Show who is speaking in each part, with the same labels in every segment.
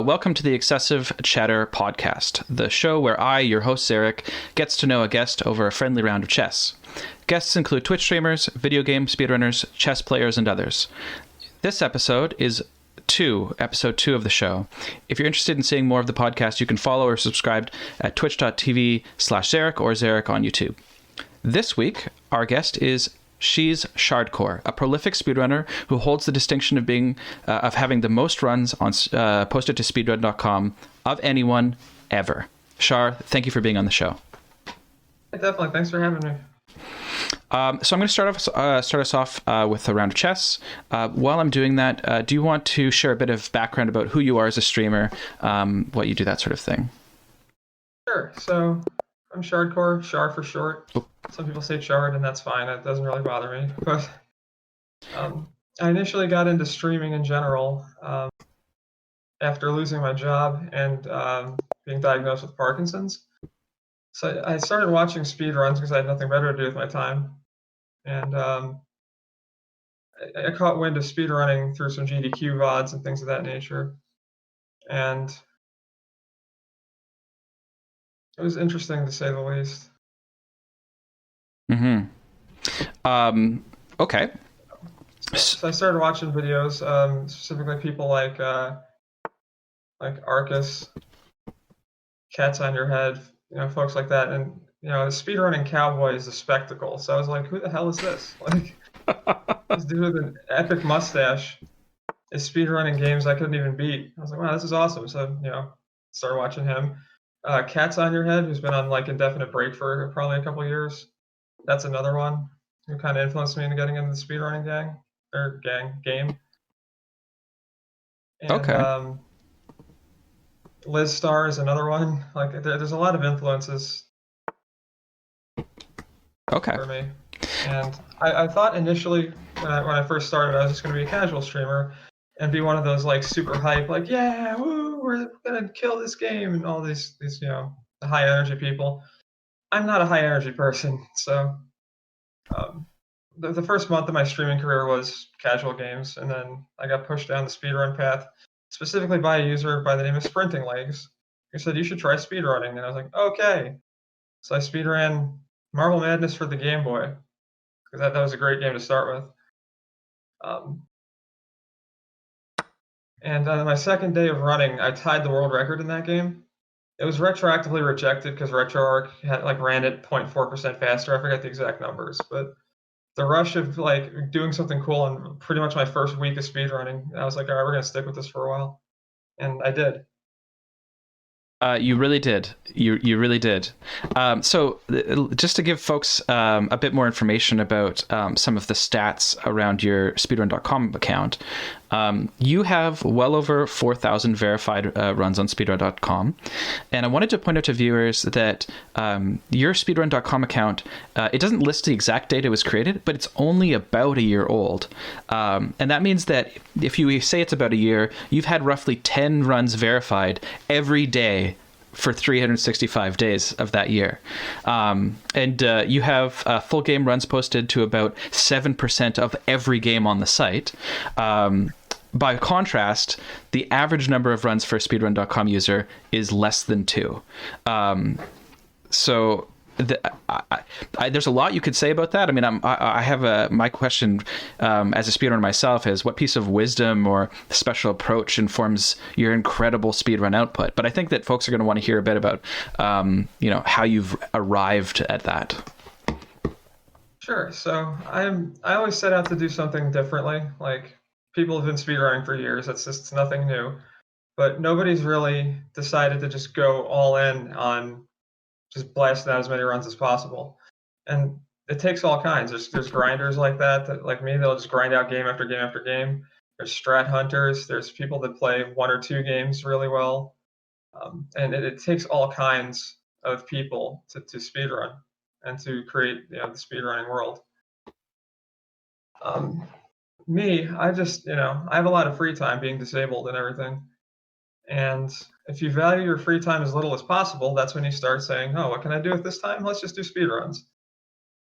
Speaker 1: welcome to the Excessive Chatter podcast, the show where I, your host Zericc, gets to know a guest over a friendly round of chess. Guests include Twitch streamers, video game speedrunners, chess players, and others. This episode is episode 2 of the show. If you're interested in seeing more of the podcast, you can follow or subscribe at twitch.tv/Zericc or Zericc on YouTube. This week, our guest is ShesChardcore, a prolific speedrunner who holds the distinction of having the most runs on posted to speedrun.com of anyone ever. Shar, thank you for being on the show.
Speaker 2: Definitely. Thanks for having me.
Speaker 1: So I'm going to start us off with a round of chess. While I'm doing that, do you want to share a bit of background about who you are as a streamer, what you do, that sort of thing?
Speaker 2: Sure. So I'm ShesChardcore, Shar for short. Oh. Some people say Shard, and that's fine. It doesn't really bother me. But I initially got into streaming in general after losing my job and being diagnosed with Parkinson's. So I started watching speedruns because I had nothing better to do with my time. And I caught wind of speedrunning through some GDQ VODs and things of that nature. And it was interesting to say the least.
Speaker 1: Okay.
Speaker 2: So I started watching videos, specifically people like Arcus, Cats on Your Head, folks like that. And speedrunning cowboy is a spectacle. So I was like, who the hell is this? Like, this dude with an epic mustache is speedrunning games I couldn't even beat. I was like, wow, this is awesome. So, started watching him. Cats on Your Head, who's been on like indefinite break for probably a couple years. That's another one who kind of influenced me into getting into the speedrunning game. And,
Speaker 1: okay.
Speaker 2: Liz Star is another one. Like, there's a lot of influences.
Speaker 1: Okay.
Speaker 2: For me. And I thought initially when I first started, I was just going to be a casual streamer and be one of those like super hype, like, yeah, woo, we're going to kill this game and all these the high energy people. I'm not a high energy person, so the first month of my streaming career was casual games, and then I got pushed down the speedrun path, specifically by a user by the name of Sprinting Legs, who said you should try speedrunning, and I was like, okay. So I speedran Marble Madness for the Game Boy, because that was a great game to start with. And on my second day of running, I tied the world record in that game. It was retroactively rejected because RetroArch ran it 0.4% faster. I forget the exact numbers, but the rush of like doing something cool on pretty much my first week of speedrunning, I was like, all right, we're gonna stick with this for a while, and I did.
Speaker 1: You really did. You really did. So just to give folks a bit more information about some of the stats around your speedrun.com account, you have well over 4,000 verified runs on speedrun.com. And I wanted to point out to viewers that your speedrun.com account, it doesn't list the exact date it was created, but it's only about a year old. And that means that if you say it's about a year, you've had roughly 10 runs verified every day for 365 days of that year. And you have full game runs posted to about 7% of every game on the site. By contrast, the average number of runs for a speedrun.com user is less than 2. So there's a lot you could say about that. I mean, I have my question as a speedrunner myself is what piece of wisdom or special approach informs your incredible speedrun output? But I think that folks are going to want to hear a bit about, how you've arrived at that.
Speaker 2: Sure. So I always set out to do something differently. Like, people have been speedrunning for years. It's nothing new. But nobody's really decided to just go all in on just blasting out as many runs as possible. And it takes all kinds. There's grinders like that, like me, they'll just grind out game after game after game. There's strat hunters. There's people that play 1 or 2 games really well. And it takes all kinds of people to speedrun and to create the speedrunning world. Me, I just, I have a lot of free time being disabled and everything. And if you value your free time as little as possible, that's when you start saying, oh, what can I do with this time? Let's just do speedruns.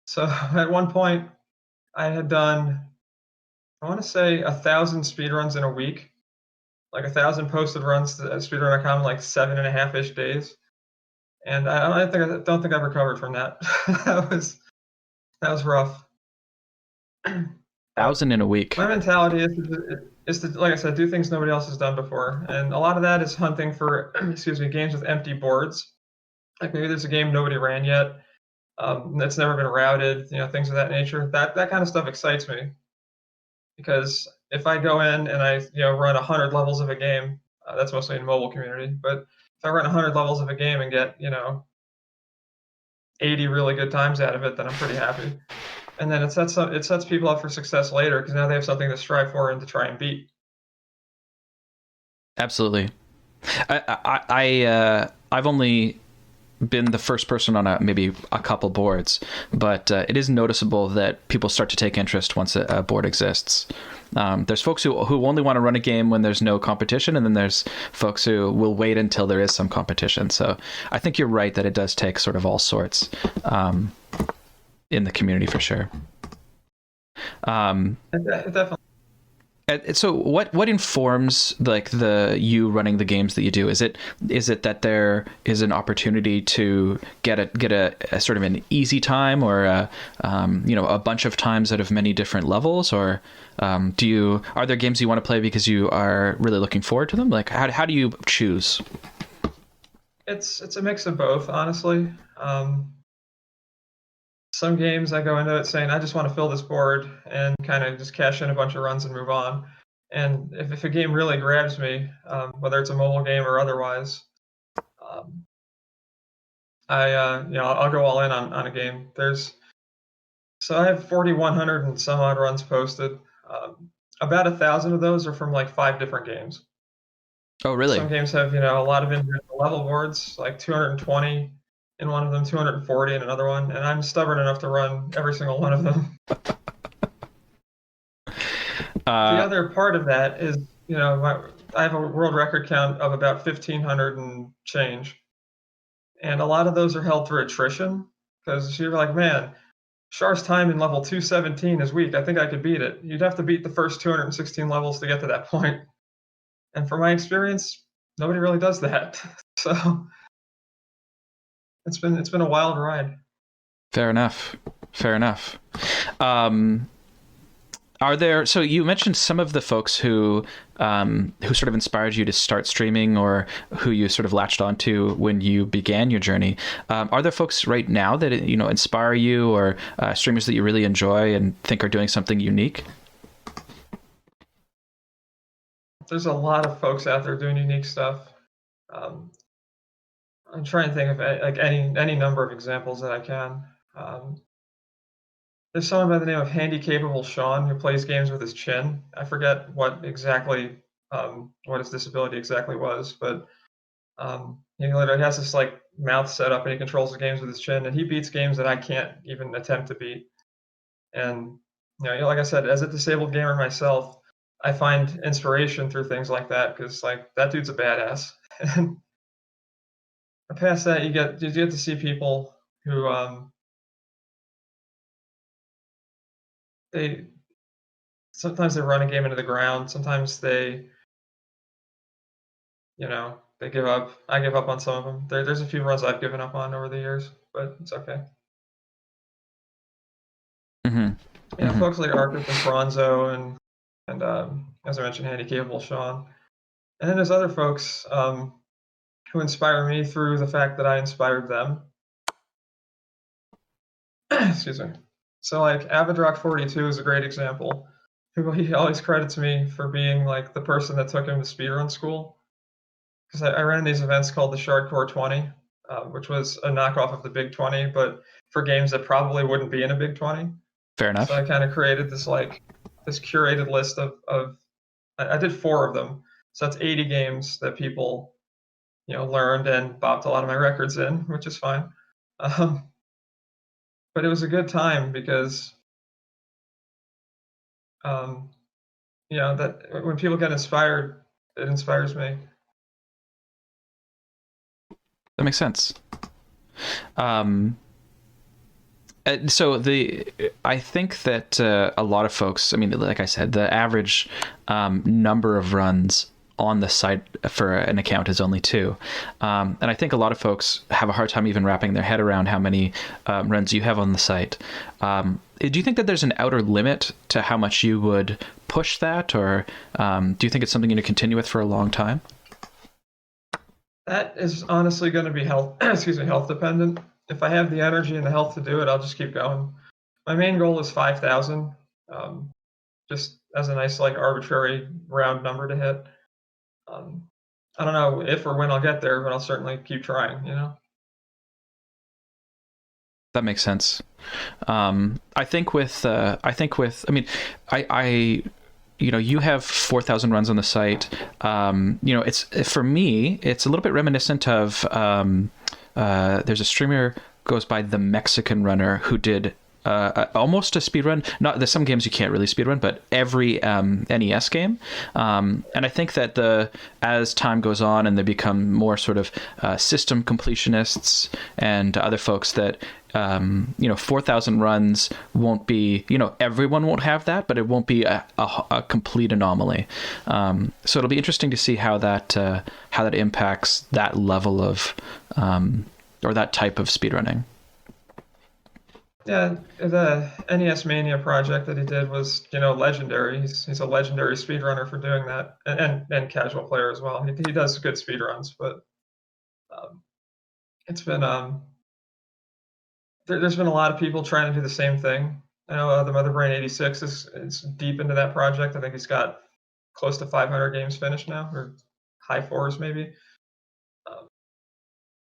Speaker 2: So at one point, I had done, I want to say 1,000 speedruns in a week. like 1,000 posted runs to speedrun.com in like 7.5-ish days, and I don't think I've recovered from that. That was rough. But
Speaker 1: 1,000 in a week.
Speaker 2: my mentality is to, like I said, do things nobody else has done before, and a lot of that is hunting for excuse me, games with empty boards. Like maybe there's a game nobody ran yet, that's never been routed, things of that nature. That kind of stuff excites me, because if I go in and I run 100 levels of a game, that's mostly in mobile community, but if I run 100 levels of a game and get 80 really good times out of it, then I'm pretty happy. And then it sets people up for success later, because now they have something to strive for and to try and beat.
Speaker 1: Absolutely. I've only been the first person on maybe a couple boards, but it is noticeable that people start to take interest once a board exists. There's folks who only want to run a game when there's no competition, and then there's folks who will wait until there is some competition. So I think you're right that it does take sort of all sorts in the community for sure.
Speaker 2: It definitely.
Speaker 1: So what informs like you running the games that you do? Is it that there is an opportunity to get a sort of an easy time, or a bunch of times out of many different levels, or are there games you want to play because you are really looking forward to them? Like how do you choose?
Speaker 2: It's a mix of both, honestly. Some games I go into it saying I just want to fill this board and kind of just cash in a bunch of runs and move on. And if a game really grabs me, whether it's a mobile game or otherwise, um, I'll go all in on a game. So I have 4,100 and some odd runs posted. About 1,000 of those are from like 5 different games.
Speaker 1: Oh, really?
Speaker 2: Some games have a lot of individual level boards, like 220 in one of them, 240 in another one, and I'm stubborn enough to run every single one of them. The other part of that is, I have a world record count of about 1,500 and change, and a lot of those are held through attrition, because you're like, man, Char's time in level 217 is weak. I think I could beat it. You'd have to beat the first 216 levels to get to that point. And from my experience, nobody really does that. So it's been a wild ride.
Speaker 1: Fair enough. So you mentioned some of the folks who sort of inspired you to start streaming, or who you sort of latched onto when you began your journey. Are there folks right now that inspire you, or streamers that you really enjoy and think are doing something unique?
Speaker 2: There's a lot of folks out there doing unique stuff. I'm trying to think of like any number of examples that I can. There's someone by the name of Handy Capable Sean who plays games with his chin. I forget what his disability exactly was, but he literally has this like mouth set up and he controls the games with his chin, and he beats games that I can't even attempt to beat. And like I said, as a disabled gamer myself, I find inspiration through things like that, because like that dude's a badass. And past that, you get to see people who they sometimes they run a game into the ground. Sometimes they give up. I give up on some of them. There's a few runs I've given up on over the years, but it's okay.
Speaker 1: Mm-hmm.
Speaker 2: Folks like Arcus and Bronzo, and as I mentioned, Handy Capable Sean. And then there's other folks who inspire me through the fact that I inspired them. Excuse me. So like Avidrock42 is a great example. He always credits me for being like the person that took him to speedrun school, because I ran these events called the ShesChardcore 20, which was a knockoff of the Big 20, but for games that probably wouldn't be in a Big 20.
Speaker 1: Fair enough.
Speaker 2: So I kind of created this curated list of I did 4 of them. So that's 80 games that people learned and bopped a lot of my records in, which is fine. But it was a good time, because that when people get inspired, it inspires me.
Speaker 1: That makes sense. So I think that a lot of folks, I mean, like I said, the average number of runs on the site for an account is only 2. And I think a lot of folks have a hard time even wrapping their head around how many runs you have on the site. Do you think that there's an outer limit to how much you would push that, or do you think it's something you need to continue with for a long time?
Speaker 2: That is honestly going to be health dependent. If I have the energy and the health to do it, I'll just keep going. My main goal is 5,000, just as a nice like arbitrary round number to hit. I don't know if or when I'll get there, but I'll certainly keep trying.
Speaker 1: That makes sense. I think with, I mean, I you have 4,000 runs on the site. It's, for me, it's a little bit reminiscent of, there's a streamer goes by the Mexican Runner who did almost a speed run. Not, there's some games you can't really speed run, but every NES game. And I think that as time goes on and they become more sort of system completionists and other folks that 4,000 runs won't be, everyone won't have that, but it won't be a complete anomaly. So it'll be interesting to see how that impacts that level of or that type of speedrunning.
Speaker 2: Yeah, the NES Mania project that he did was, legendary. He's a legendary speedrunner for doing that, and casual player as well. He does good speedruns, but it's been there's been a lot of people trying to do the same thing. I know the Motherbrain 86 is deep into that project. I think he's got close to 500 games finished now, or high 4s maybe.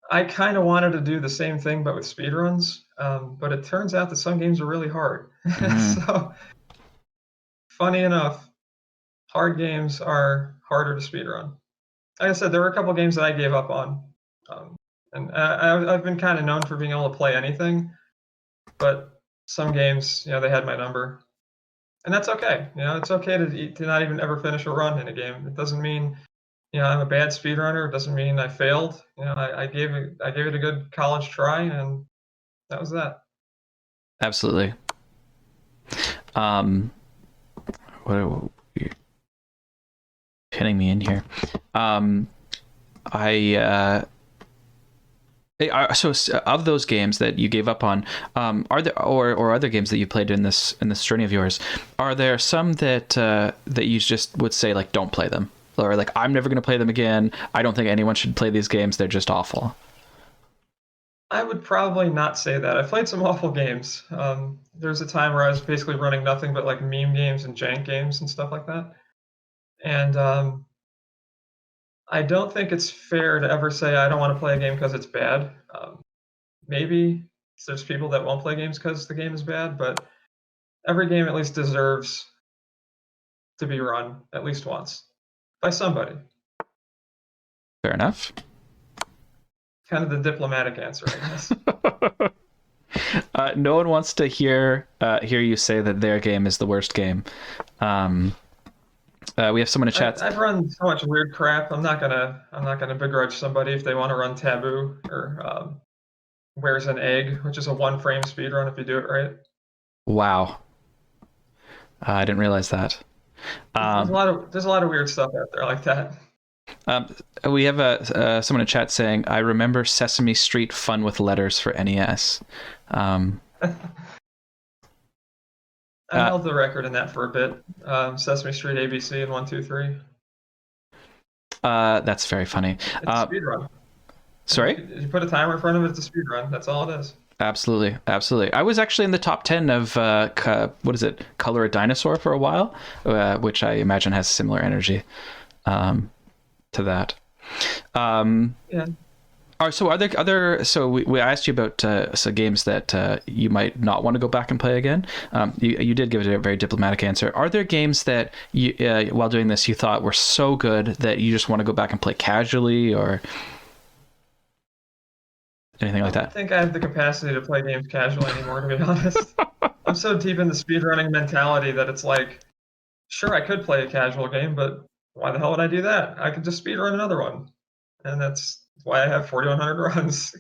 Speaker 2: I kind of wanted to do the same thing, but with speedruns. But it turns out that some games are really hard.
Speaker 1: Mm-hmm.
Speaker 2: So, funny enough, hard games are harder to speedrun. Like I said, there were a couple games that I gave up on. And I've been kind of known for being able to play anything. But some games, they had my number. And that's okay. It's okay to not even ever finish a run in a game. It doesn't mean I'm a bad speedrunner. It doesn't mean I failed. I gave it a good college try, and that was that.
Speaker 1: Absolutely. What are you pinning me in here? So of those games that you gave up on, are there or other games that you played in this journey of yours? Are there some that that you just would say like don't play them, or like I'm never going to play them again? I don't think anyone should play these games. They're just awful.
Speaker 2: I would probably not say that. I've played some awful games. There's a time where I was basically running nothing but like meme games and jank games and stuff like that. And I don't think it's fair to ever say I don't want to play a game because it's bad. Maybe there's people that won't play games because the game is bad, but every game at least deserves to be run at least once by somebody.
Speaker 1: Fair enough.
Speaker 2: Kind of the diplomatic answer, I guess.
Speaker 1: No one wants to hear you say that their game is the worst game. We have someone in chat.
Speaker 2: I've run so much weird crap. I'm not gonna begrudge somebody if they want to run Taboo or Where's an Egg, which is a 1-frame speedrun if you do it right.
Speaker 1: Wow. I didn't realize that.
Speaker 2: There's a lot of weird stuff out there like that.
Speaker 1: We have someone in chat saying, "I remember Sesame Street Fun with Letters for NES."
Speaker 2: I held the record in that for a bit. Sesame Street, ABC, and 1, 2, 3.
Speaker 1: That's very funny.
Speaker 2: It's a speedrun.
Speaker 1: Sorry?
Speaker 2: You put a timer in front of it, it's a speedrun. That's all it is.
Speaker 1: Absolutely. I was actually in the top 10 of what is it, Color a Dinosaur for a while, which I imagine has similar energy to that.
Speaker 2: Yeah.
Speaker 1: So are there other? So we asked you about some games that you might not want to go back and play again. You did give it a very diplomatic answer. Are there games that you while doing this you thought were so good that you just want to go back and play casually, or anything like that?
Speaker 2: I don't think I have the capacity to play games casually anymore, to be honest. I'm so deep in the speedrunning mentality that it's like, sure, I could play a casual game, but why the hell would I do that? I could just speedrun another one, and that's why I have 4,100 runs.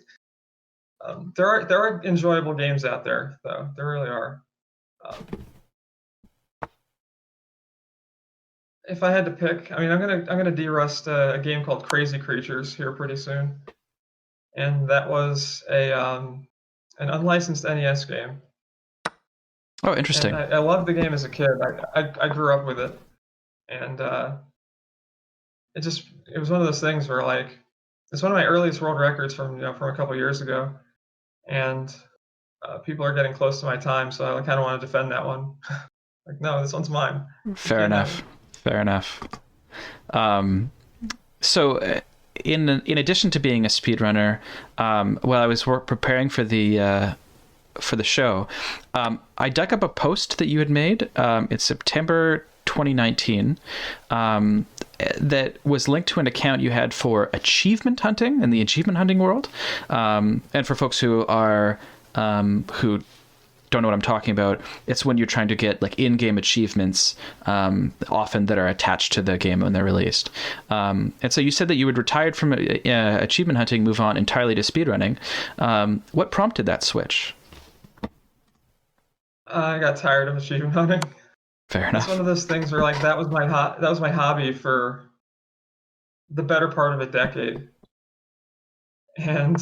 Speaker 2: There are enjoyable games out there, though. There really are. if I had to pick, I mean, I'm gonna derust a game called Crazy Creatures here pretty soon, and that was an unlicensed NES game.
Speaker 1: Oh,
Speaker 2: And
Speaker 1: interesting.
Speaker 2: I loved the game as a kid. I grew up with it, and it was one of those things where like it's one of my earliest world records from from a couple years ago, and people are getting close to my time, so I kind of want to defend that one. Like, no, this one's mine. You
Speaker 1: Fair
Speaker 2: can't have it.
Speaker 1: enough. Fair enough. Um, so, in addition to being a speedrunner, while I was preparing for the show, I dug up a post that you had made. It's September 2019. That was linked to an account you had for achievement hunting in the achievement hunting world. And for folks who don't know what I'm talking about, it's when you're trying to get like in-game achievements, often that are attached to the game when they're released. And so you said that you had retired from achievement hunting, move on entirely to speedrunning. What prompted that switch?
Speaker 2: I got tired of achievement hunting.
Speaker 1: Fair
Speaker 2: It's one
Speaker 1: enough.
Speaker 2: of those things where like that was my hobby for the better part of a decade, and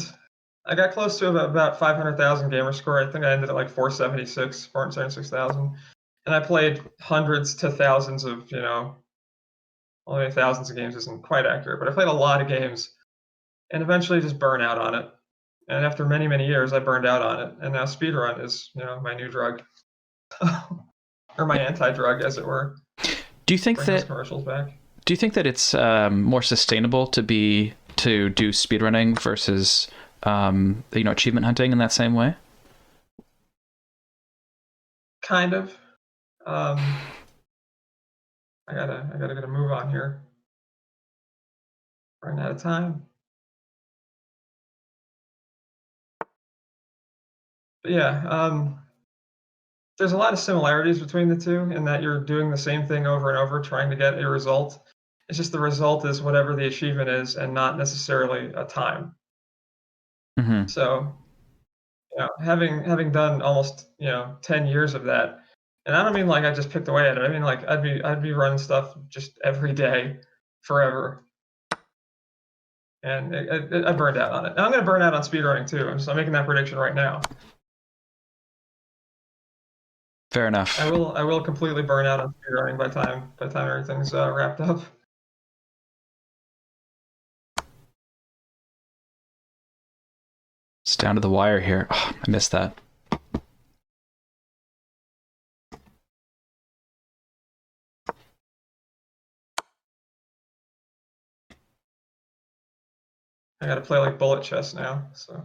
Speaker 2: I got close to about 500,000 gamer score. I think I ended at like 476,000, and I played hundreds to thousands of only thousands of games isn't quite accurate, but I played a lot of games, and eventually just burned out on it. And after many many years, I burned out on it, and now speedrun is my new drug, or my anti-drug, as it were.
Speaker 1: Do you think
Speaker 2: Bring those
Speaker 1: that
Speaker 2: commercials back.
Speaker 1: Do you think that it's more sustainable to do speedrunning versus achievement hunting in that same way?
Speaker 2: Kind of. Um, I gotta get a move on here. Running out of time. But yeah, there's a lot of similarities between the two in that you're doing the same thing over and over, trying to get a result. It's just the result is whatever the achievement is, and not necessarily a time.
Speaker 1: Mm-hmm.
Speaker 2: So, having done almost 10 years of that, and I don't mean like I just picked away at it. I mean like I'd be running stuff just every day, forever, and I burned out on it. And I'm gonna burn out on speedrunning too. I'm making that prediction right now.
Speaker 1: Fair enough.
Speaker 2: I will completely burn out on speedrunning by time everything's wrapped up.
Speaker 1: It's down to the wire here. Oh, I missed that.
Speaker 2: I got to play like bullet chess now. So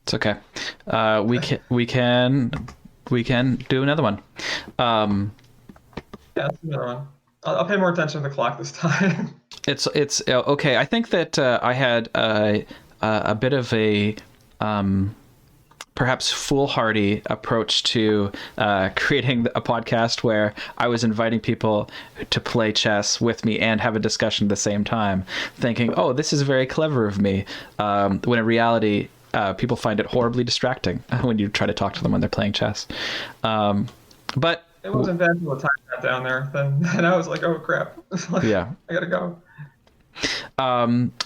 Speaker 1: It's okay. We can do another one.
Speaker 2: Yeah, that's another one. I'll pay more attention to the clock this time.
Speaker 1: It's okay. I think that I had a bit of a perhaps foolhardy approach to creating a podcast where I was inviting people to play chess with me and have a discussion at the same time, thinking, "Oh, this is very clever of me," when in reality, people find it horribly distracting when you try to talk to them when they're playing chess. But
Speaker 2: It wasn't bad until the time got down there. Then I was like, oh crap.
Speaker 1: yeah.
Speaker 2: I gotta go.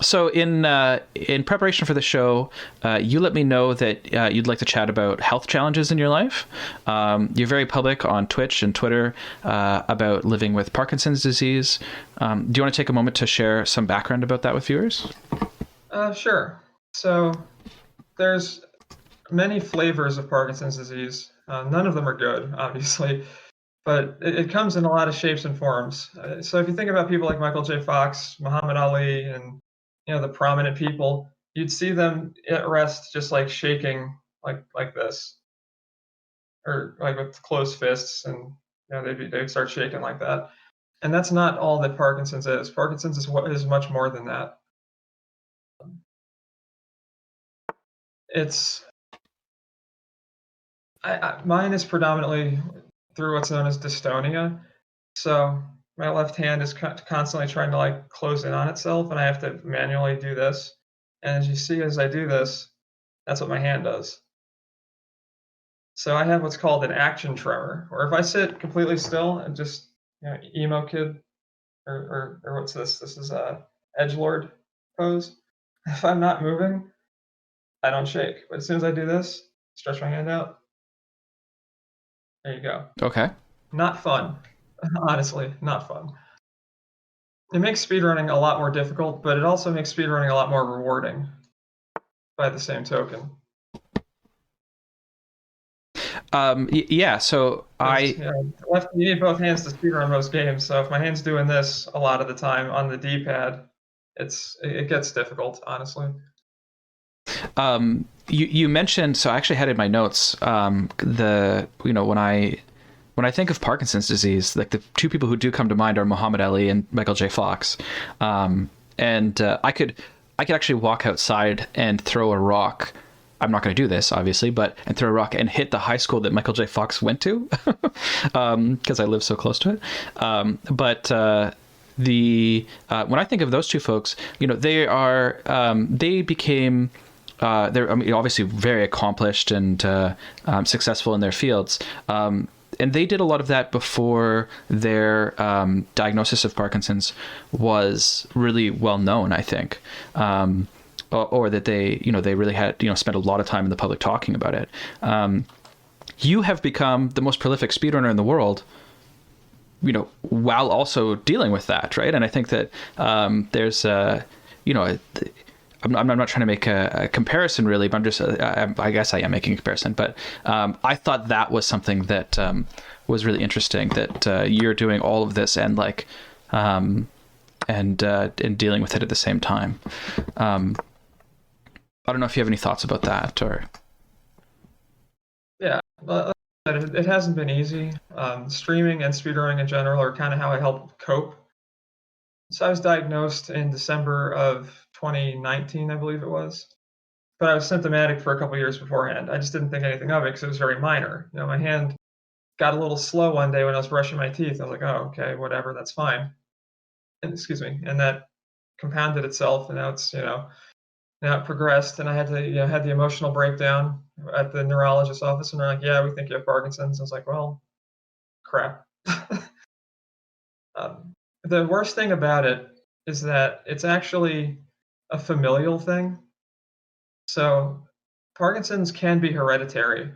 Speaker 1: So in preparation for the show, you let me know that you'd like to chat about health challenges in your life. You're very public on Twitch and Twitter about living with Parkinson's disease. Do you want to take a moment to share some background about that with viewers?
Speaker 2: Sure. So there's many flavors of Parkinson's disease. None of them are good, obviously, but it comes in a lot of shapes and forms. So if you think about people like Michael J. Fox, Muhammad Ali, and the prominent people, you'd see them at rest just like shaking like this, or like with closed fists, and they'd start shaking like that. And that's not all that Parkinson's is. Parkinson's is much more than that. It's mine is predominantly through what's known as dystonia. So my left hand is constantly trying to like close in on itself, and I have to manually do this. And as you see, as I do this, that's what my hand does. So I have what's called an action tremor, or if I sit completely still and just, emo kid, or what's this? This is a edgelord pose. If I'm not moving, I don't shake. But as soon as I do this, stretch my hand out, there you go.
Speaker 1: Okay.
Speaker 2: Not fun. Honestly, not fun. It makes speedrunning a lot more difficult, but it also makes speedrunning a lot more rewarding by the same token.
Speaker 1: Yeah. So
Speaker 2: You need both hands to speedrun most games. So if my hand's doing this a lot of the time on the D-pad, it gets difficult, honestly.
Speaker 1: You mentioned, so I actually had in my notes, when I think of Parkinson's disease, like the two people who do come to mind are Muhammad Ali and Michael J. Fox. I could actually walk outside and throw a rock. I'm not going to do this, obviously, and throw a rock and hit the high school that Michael J. Fox went to, because I live so close to it. When I think of those two folks, they became. They're obviously very accomplished and successful in their fields. And they did a lot of that before their diagnosis of Parkinson's was really well known, I think. Or that they really had, spent a lot of time in the public talking about it. You have become the most prolific speedrunner in the world, while also dealing with that, right? And I think that there's I'm not trying to make a comparison really, but I'm just, I guess I am making a comparison, but I thought that was something that was really interesting, that you're doing all of this and dealing with it at the same time. I don't know if you have any thoughts about that or.
Speaker 2: Yeah, well, it hasn't been easy. Streaming and speedrunning in general are kind of how I help cope. So I was diagnosed in December of 2019, I believe it was. But I was symptomatic for a couple years beforehand. I just didn't think anything of it because it was very minor. My hand got a little slow one day when I was brushing my teeth. I was like, oh, okay, whatever, that's fine. And excuse me. And that compounded itself, and now it's, now it progressed, and I had to, had the emotional breakdown at the neurologist's office, and they're like, yeah, we think you have Parkinson's. I was like, well, crap. The worst thing about it is that it's actually a familial thing. So Parkinson's can be hereditary,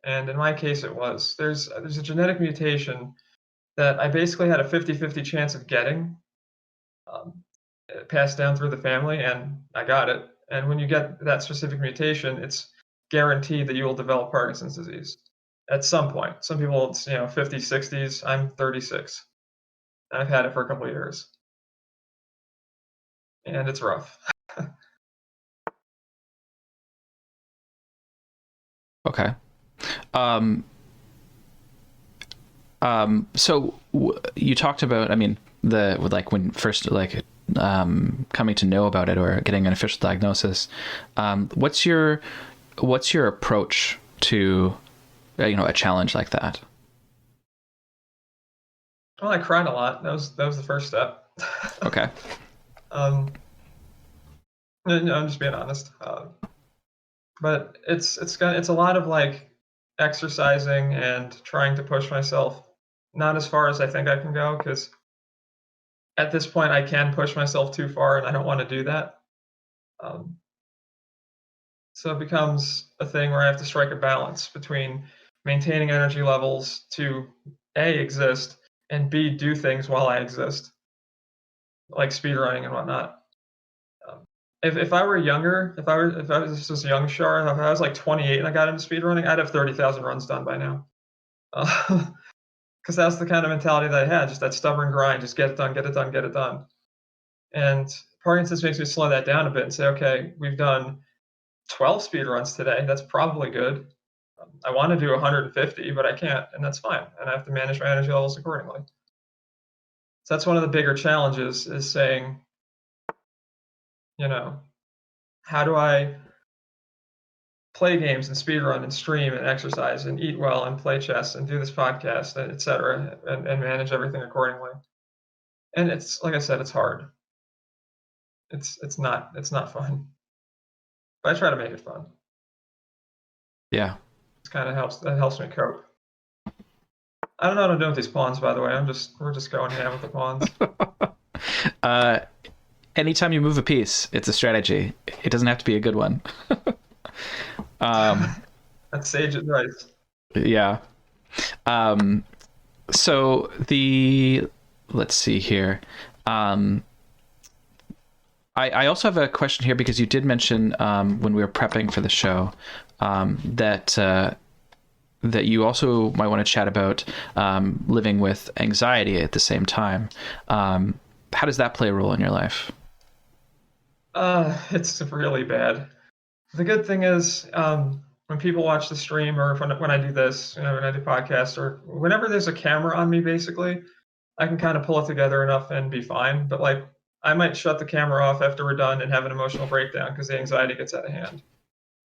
Speaker 2: and in my case it was. There's a genetic mutation that I basically had a 50-50 chance of getting, passed down through the family, and I got it. And when you get that specific mutation, it's guaranteed that you will develop Parkinson's disease at some point. Some people, it's 50s, 60s. I'm 36. And I've had it for a couple of years, and it's rough.
Speaker 1: Okay. So you talked about, when first coming to know about it or getting an official diagnosis. What's your approach to a challenge like that?
Speaker 2: Well, I cried a lot. That was the first step.
Speaker 1: Okay.
Speaker 2: No, I'm just being honest. But it's a lot of exercising and trying to push myself, not as far as I think I can go, because at this point I can push myself too far, and I don't want to do that. So it becomes a thing where I have to strike a balance between maintaining energy levels to A, exist, and B, do things while I exist, like speedrunning and whatnot. If I were younger, if I was just young Shar, if I was like 28 and I got into speedrunning, I'd have 30,000 runs done by now. Because that's the kind of mentality that I had, just that stubborn grind, just get it done, get it done, get it done. And Parkinson's makes me slow that down a bit and say, okay, we've done 12 speedruns today. That's probably good. I want to do 150, but I can't, and that's fine. And I have to manage my energy levels accordingly. So that's one of the bigger challenges, is saying, how do I play games and speedrun and stream and exercise and eat well and play chess and do this podcast, and et cetera, and manage everything accordingly. And it's, like I said, it's hard. It's not fun. But I try to make it fun.
Speaker 1: Yeah.
Speaker 2: kind of helps me cope. I don't know what I'm doing with these pawns, by the way. We're just going ham with the pawns.
Speaker 1: Anytime you move a piece, it's a strategy. It doesn't have to be a good one.
Speaker 2: That's sage advice.
Speaker 1: Yeah. So let's see here. I also have a question here because you did mention when we were prepping for the show that you also might want to chat about living with anxiety at the same time. How does that play a role in your life?
Speaker 2: It's really bad. The good thing is when people watch the stream or when I do this, when I do podcasts or whenever there's a camera on me, basically, I can kind of pull it together enough and be fine. But like, I might shut the camera off after we're done and have an emotional breakdown because the anxiety gets out of hand.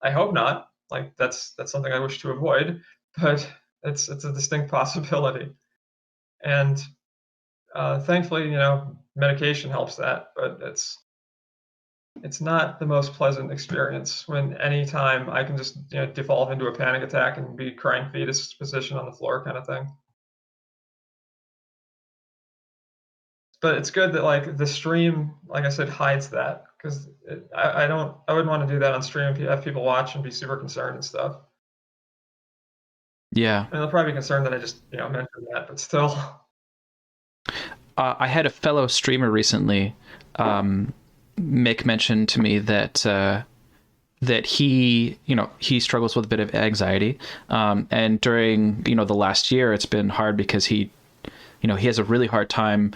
Speaker 2: I hope not. Like that's something I wish to avoid, but it's a distinct possibility. And thankfully, medication helps that, but it's not the most pleasant experience when any time I can just devolve into a panic attack and be crying fetus position on the floor kind of thing. But it's good that like the stream, like I said, hides that because I wouldn't want to do that on stream. Have people watch and be super concerned and stuff.
Speaker 1: Yeah,
Speaker 2: and they'll probably be concerned that I just mentioned that, but still.
Speaker 1: I had a fellow streamer recently make mention to me that that he struggles with a bit of anxiety, and during the last year it's been hard because he has a really hard time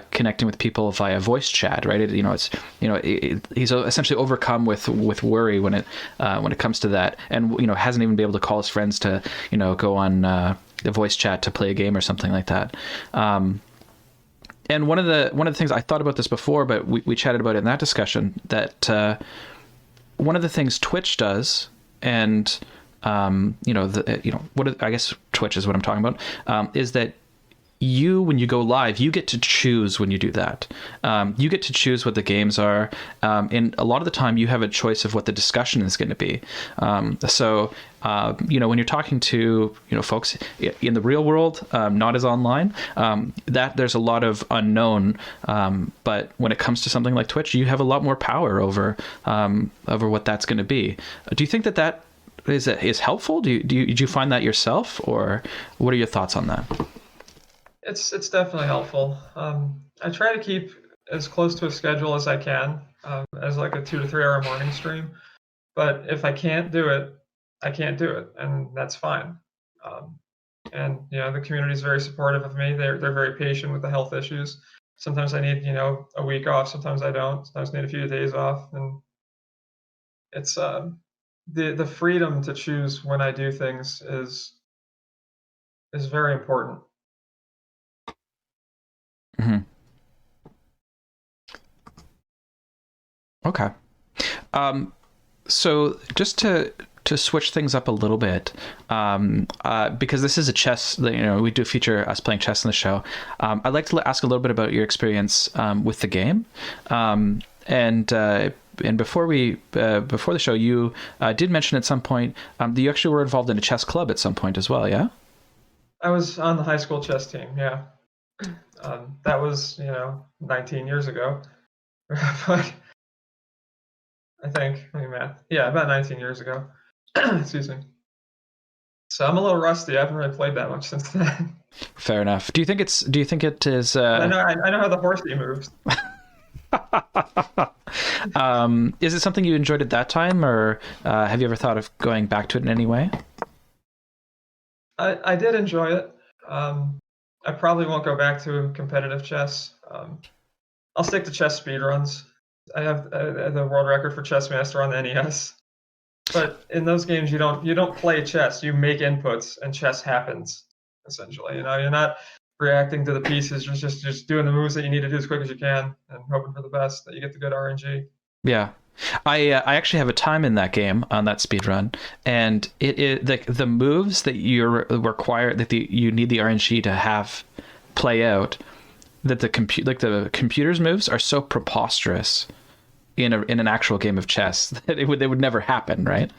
Speaker 1: connecting with people via voice chat, right? He's essentially overcome with worry when it comes to that, and hasn't even been able to call his friends to go on the voice chat to play a game or something like that. And one of the things I thought about this before, but we chatted about it in that discussion, that one of the things Twitch does, and I guess Twitch is what I'm talking about, is that when you go live, you get to choose when you do that. You get to choose what the games are, and a lot of the time you have a choice of what the discussion is going to be. So when you're talking to folks in the real world, not as online, that there's a lot of unknown. But when it comes to something like Twitch, you have a lot more power over what that's going to be. Do you think that is helpful? Do you find that yourself, or what are your thoughts on that?
Speaker 2: It's definitely helpful. I try to keep as close to a schedule as I can, as like a 2 to 3 hour morning stream. But if I can't do it, I can't do it, and that's fine. And the community is very supportive of me. They're very patient with the health issues. Sometimes I need a week off. Sometimes I don't. Sometimes I need a few days off, and it's the freedom to choose when I do things is very important.
Speaker 1: Mm-hmm. Okay. So just to switch things up a little bit, because this is a chess, we do feature us playing chess in the show. I'd like to ask a little bit about your experience with the game. And before the show, you did mention at some point that you actually were involved in a chess club at some point as well, yeah? I
Speaker 2: was on the high school chess team, yeah. That was 19 years ago. But I think, let me math. Yeah, about 19 years ago. Excuse me. So I'm a little rusty. I haven't really played that much since then.
Speaker 1: Fair enough. Do you think it is?
Speaker 2: I know how the horsey moves.
Speaker 1: Is it something you enjoyed at that time, or have you ever thought of going back to it in any way?
Speaker 2: I did enjoy it. I probably won't go back to competitive chess. I'll stick to chess speedruns. I have the world record for Chess Master on the NES. But in those games, you don't play chess. You make inputs, and chess happens. Essentially, you're not reacting to the pieces. You're just doing the moves that you need to do as quick as you can, and hoping for the best that you get the good RNG. Yeah.
Speaker 1: I actually have a time in that game on that speedrun, and the moves that you require you need the RNG to have play out, that the computer's moves are so preposterous in an actual game of chess that they would never happen, right?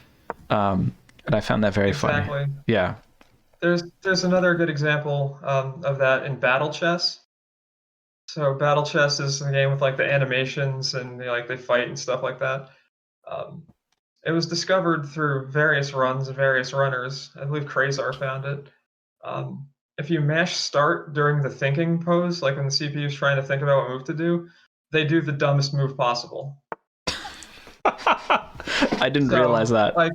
Speaker 1: And I found that very funny.
Speaker 2: Exactly.
Speaker 1: Yeah.
Speaker 2: There's another good example of that in Battle Chess. So Battle Chess is a game with like the animations and they fight and stuff like that. Um, it was discovered through various runs of various runners. I believe Crazar found it. If you mash start during the thinking pose, like when the CPU is trying to think about what move to do, they do the dumbest move possible.
Speaker 1: I didn't realize
Speaker 2: So,
Speaker 1: that.
Speaker 2: like,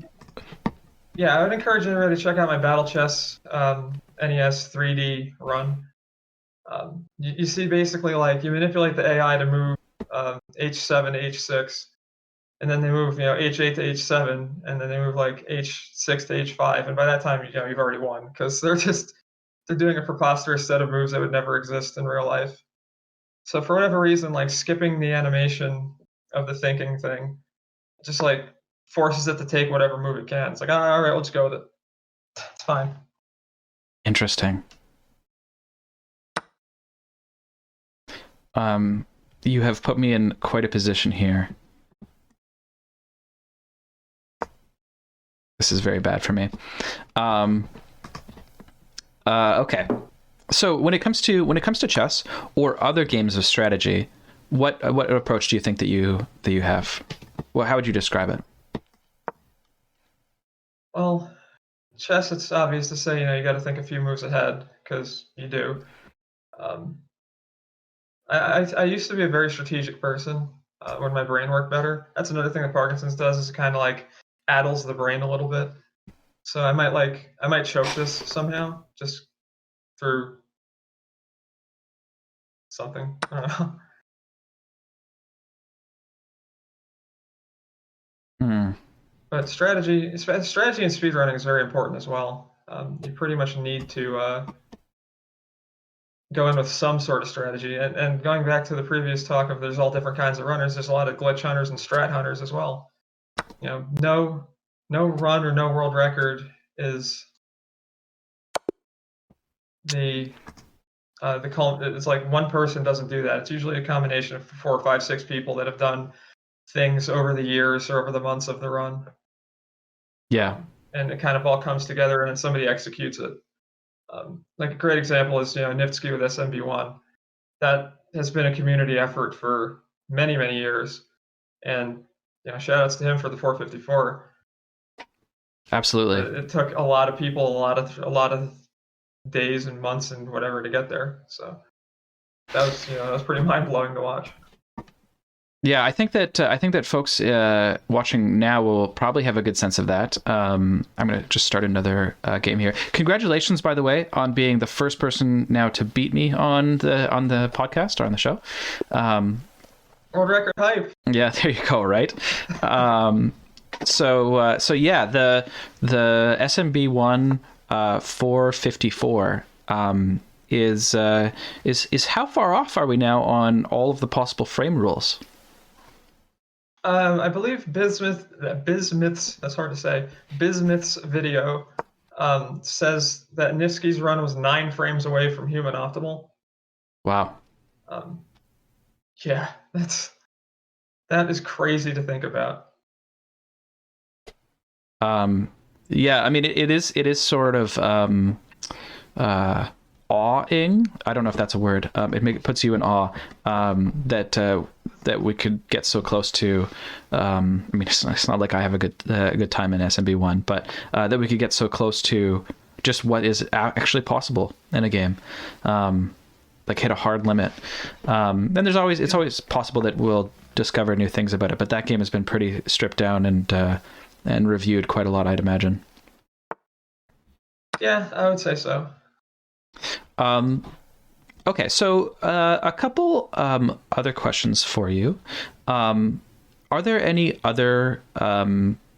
Speaker 2: yeah, I would encourage everybody to check out my Battle Chess NES 3D run. You see basically like you manipulate the AI to move H7 to H6, and then they move H8 to H7, and then they move like H6 to H5, and by that time you've already won because they're doing a preposterous set of moves that would never exist in real life. So for whatever reason, like skipping the animation of the thinking thing, just like forces it to take whatever move it can. It's like, all right, let's go with it. It's fine.
Speaker 1: Interesting. You have put me in quite a position here. This is very bad for me. Okay. So when it comes to chess or other games of strategy, what approach do you think that you have? Well, how would you describe it?
Speaker 2: Well, chess, it's obvious to say, you got to think a few moves ahead because you do. Um, I used to be a very strategic person when my brain worked better. That's another thing that Parkinson's does is it kind of like addles the brain a little bit. So I might choke this somehow just through something. I don't know.
Speaker 1: Hmm.
Speaker 2: But strategy and speedrunning is very important as well. You pretty much need to go in with some sort of strategy. And going back to the previous talk of there's all different kinds of runners, there's a lot of glitch hunters and strat hunters as well. No run or no world record is it's like one person doesn't do that. It's usually a combination of 4 or 5, 6 people that have done things over the years or over the months of the run.
Speaker 1: Yeah.
Speaker 2: And it kind of all comes together and then somebody executes it. Like a great example is Niftsky with SMB1. That has been a community effort for many, many years. And shout outs to him for the 454.
Speaker 1: Absolutely.
Speaker 2: It took a lot of people, a lot of days and months and whatever to get there. So that was pretty mind blowing to watch.
Speaker 1: Yeah, I think that folks watching now will probably have a good sense of that. I'm going to just start another game here. Congratulations, by the way, on being the first person now to beat me on the podcast or on the show.
Speaker 2: World record hype.
Speaker 1: Yeah, there you go. Right. So yeah, the SMB1 454 is how far off are we now on all of the possible frame rules?
Speaker 2: I believe Bismuth's, that's hard to say, Bismuth's video says that Nifsky's run was 9 frames away from human optimal.
Speaker 1: Wow.
Speaker 2: Yeah, that is crazy to think about.
Speaker 1: Yeah, I mean it is sort of awing. I don't know if that's a word. It puts you in awe that we could get so close to. I mean, it's not like I have a good time in SMB1, but that we could get so close to just what is actually possible in a game. Like hit a hard limit. Then it's always possible that we'll discover new things about it. But that game has been pretty stripped down and reviewed quite a lot, I'd imagine.
Speaker 2: Yeah, I would say so.
Speaker 1: Okay, so a couple other questions for you. Are there any other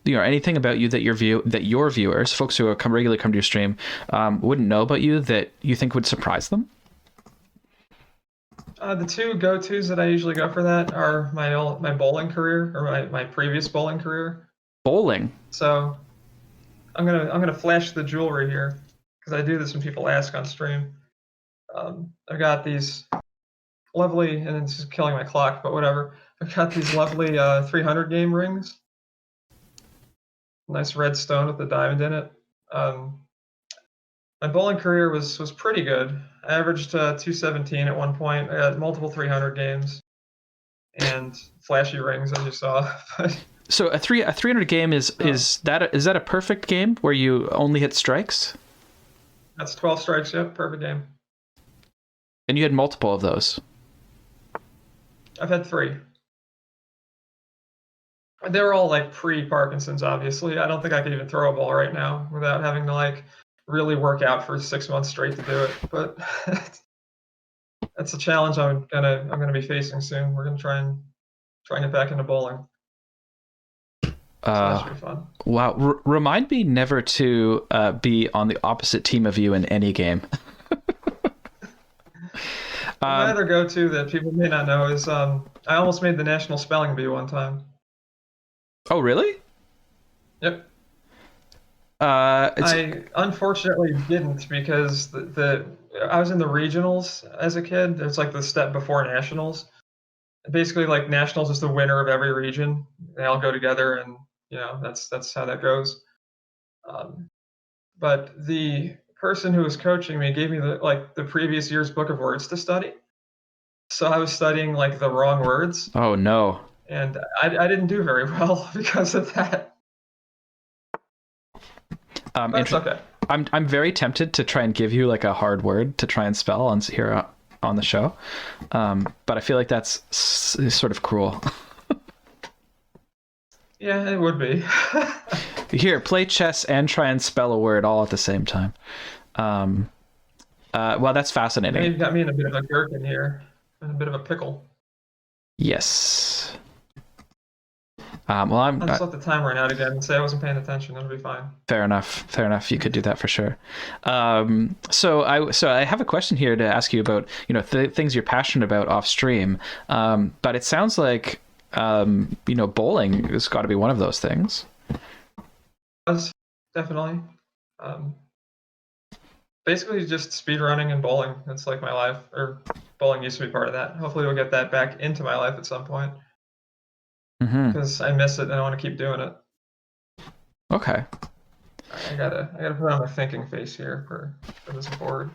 Speaker 1: anything about you that your viewers, folks who regularly come to your stream, wouldn't know about you that you think would surprise them?
Speaker 2: The 2 go-tos that I usually go for that are my bowling career or my previous bowling career.
Speaker 1: Bowling.
Speaker 2: So I'm gonna flash the jewelry here because I do this when people ask on stream. I've got these lovely, and it's just killing my clock, but whatever. I've got these lovely 300 game rings. nice red stone with the diamond in it. My bowling career was pretty good. I averaged 217 at one point. I had multiple 300 games and flashy rings, as you saw.
Speaker 1: So a 300 game is that a perfect game where you only hit strikes?
Speaker 2: That's 12 strikes. Yep, perfect game.
Speaker 1: And you had multiple of those.
Speaker 2: I've had 3. They were all like pre-Parkinson's, obviously. I don't think I could even throw a ball right now without having to like really work out for 6 months straight to do it. But that's a challenge I'm gonna be facing soon. We're gonna try and get back into bowling. So that should be fun.
Speaker 1: Wow. Remind me never to be on the opposite team of you in any game.
Speaker 2: My other go-to that people may not know is I almost made the National Spelling Bee one time.
Speaker 1: Oh, really?
Speaker 2: Yep.
Speaker 1: It's
Speaker 2: I unfortunately didn't because I was in the regionals as a kid. It's like the step before nationals. Basically, like nationals is the winner of every region. They all go together, and that's how that goes. But the person who was coaching me gave me the previous year's book of words to study. So I was studying like the wrong words,
Speaker 1: oh no.
Speaker 2: and I didn't do very well because of that. That's okay.
Speaker 1: I'm very tempted to try and give you like a hard word to try and spell on here on the show, but I feel like that's sort of cruel.
Speaker 2: Yeah, it would be.
Speaker 1: Here, play chess and try and spell a word all at the same time. Well, that's fascinating.
Speaker 2: You've got me in a bit of a gherkin here, in a bit of a pickle.
Speaker 1: Yes.
Speaker 2: I'll just let the time run out again and say I wasn't paying attention. It'll be fine.
Speaker 1: Fair enough. You could do that for sure. So I have a question here to ask you about, things you're passionate about off stream. But it sounds like, bowling has got to be one of those things.
Speaker 2: Definitely. Basically just speed running and bowling. That's like my life, or bowling used to be part of that. Hopefully we'll get that back into my life at some point. Because I miss it and I want to keep doing it.
Speaker 1: Okay.
Speaker 2: I gotta put on my thinking face here for this board.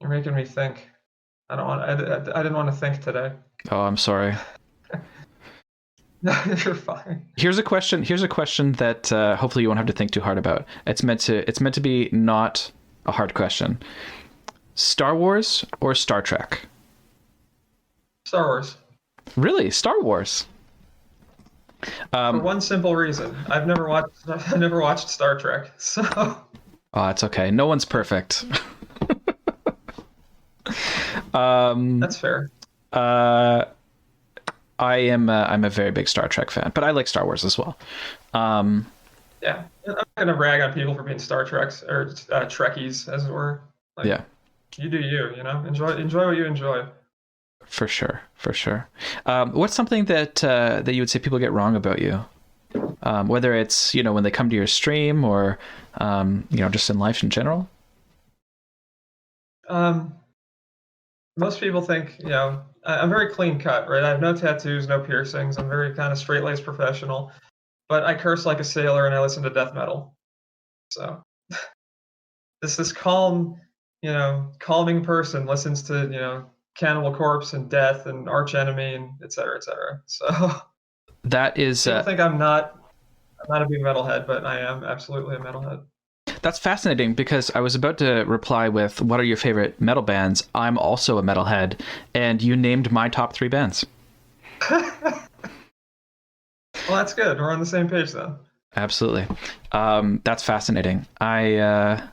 Speaker 2: You're making me think. I didn't want to think today.
Speaker 1: Oh, I'm sorry.
Speaker 2: No, you're fine.
Speaker 1: Here's a question that hopefully you won't have to think too hard about. It's meant to be not a hard question. Star Wars or Star Trek?
Speaker 2: Star Wars.
Speaker 1: Really? Star Wars?
Speaker 2: For one simple reason. I've never watched Star Trek, so.
Speaker 1: Oh, it's okay. No one's perfect.
Speaker 2: That's fair.
Speaker 1: I'm a very big Star Trek fan, but I like Star Wars as well.
Speaker 2: Yeah, I'm not gonna rag on people for being Star Treks or Trekkies, as it were. Like,
Speaker 1: yeah.
Speaker 2: You do you. Enjoy what you enjoy.
Speaker 1: For sure. What's something that you would say people get wrong about you? Whether it's, when they come to your stream or, just in life in general?
Speaker 2: Most people think, I'm very clean cut, right? I have no tattoos, no piercings. I'm very kind of straight-laced professional, but I curse like a sailor and I listen to death metal. So this calm, calming person listens to, Cannibal Corpse and Death and Arch Enemy and et cetera, et cetera. So
Speaker 1: that is.
Speaker 2: I think I'm not a big metalhead, but I am absolutely a metalhead.
Speaker 1: That's fascinating because I was about to reply with, what are your favorite metal bands? I'm also a metalhead, and you named my top 3 bands.
Speaker 2: Well, that's good. We're on the same page then.
Speaker 1: Absolutely. That's fascinating. I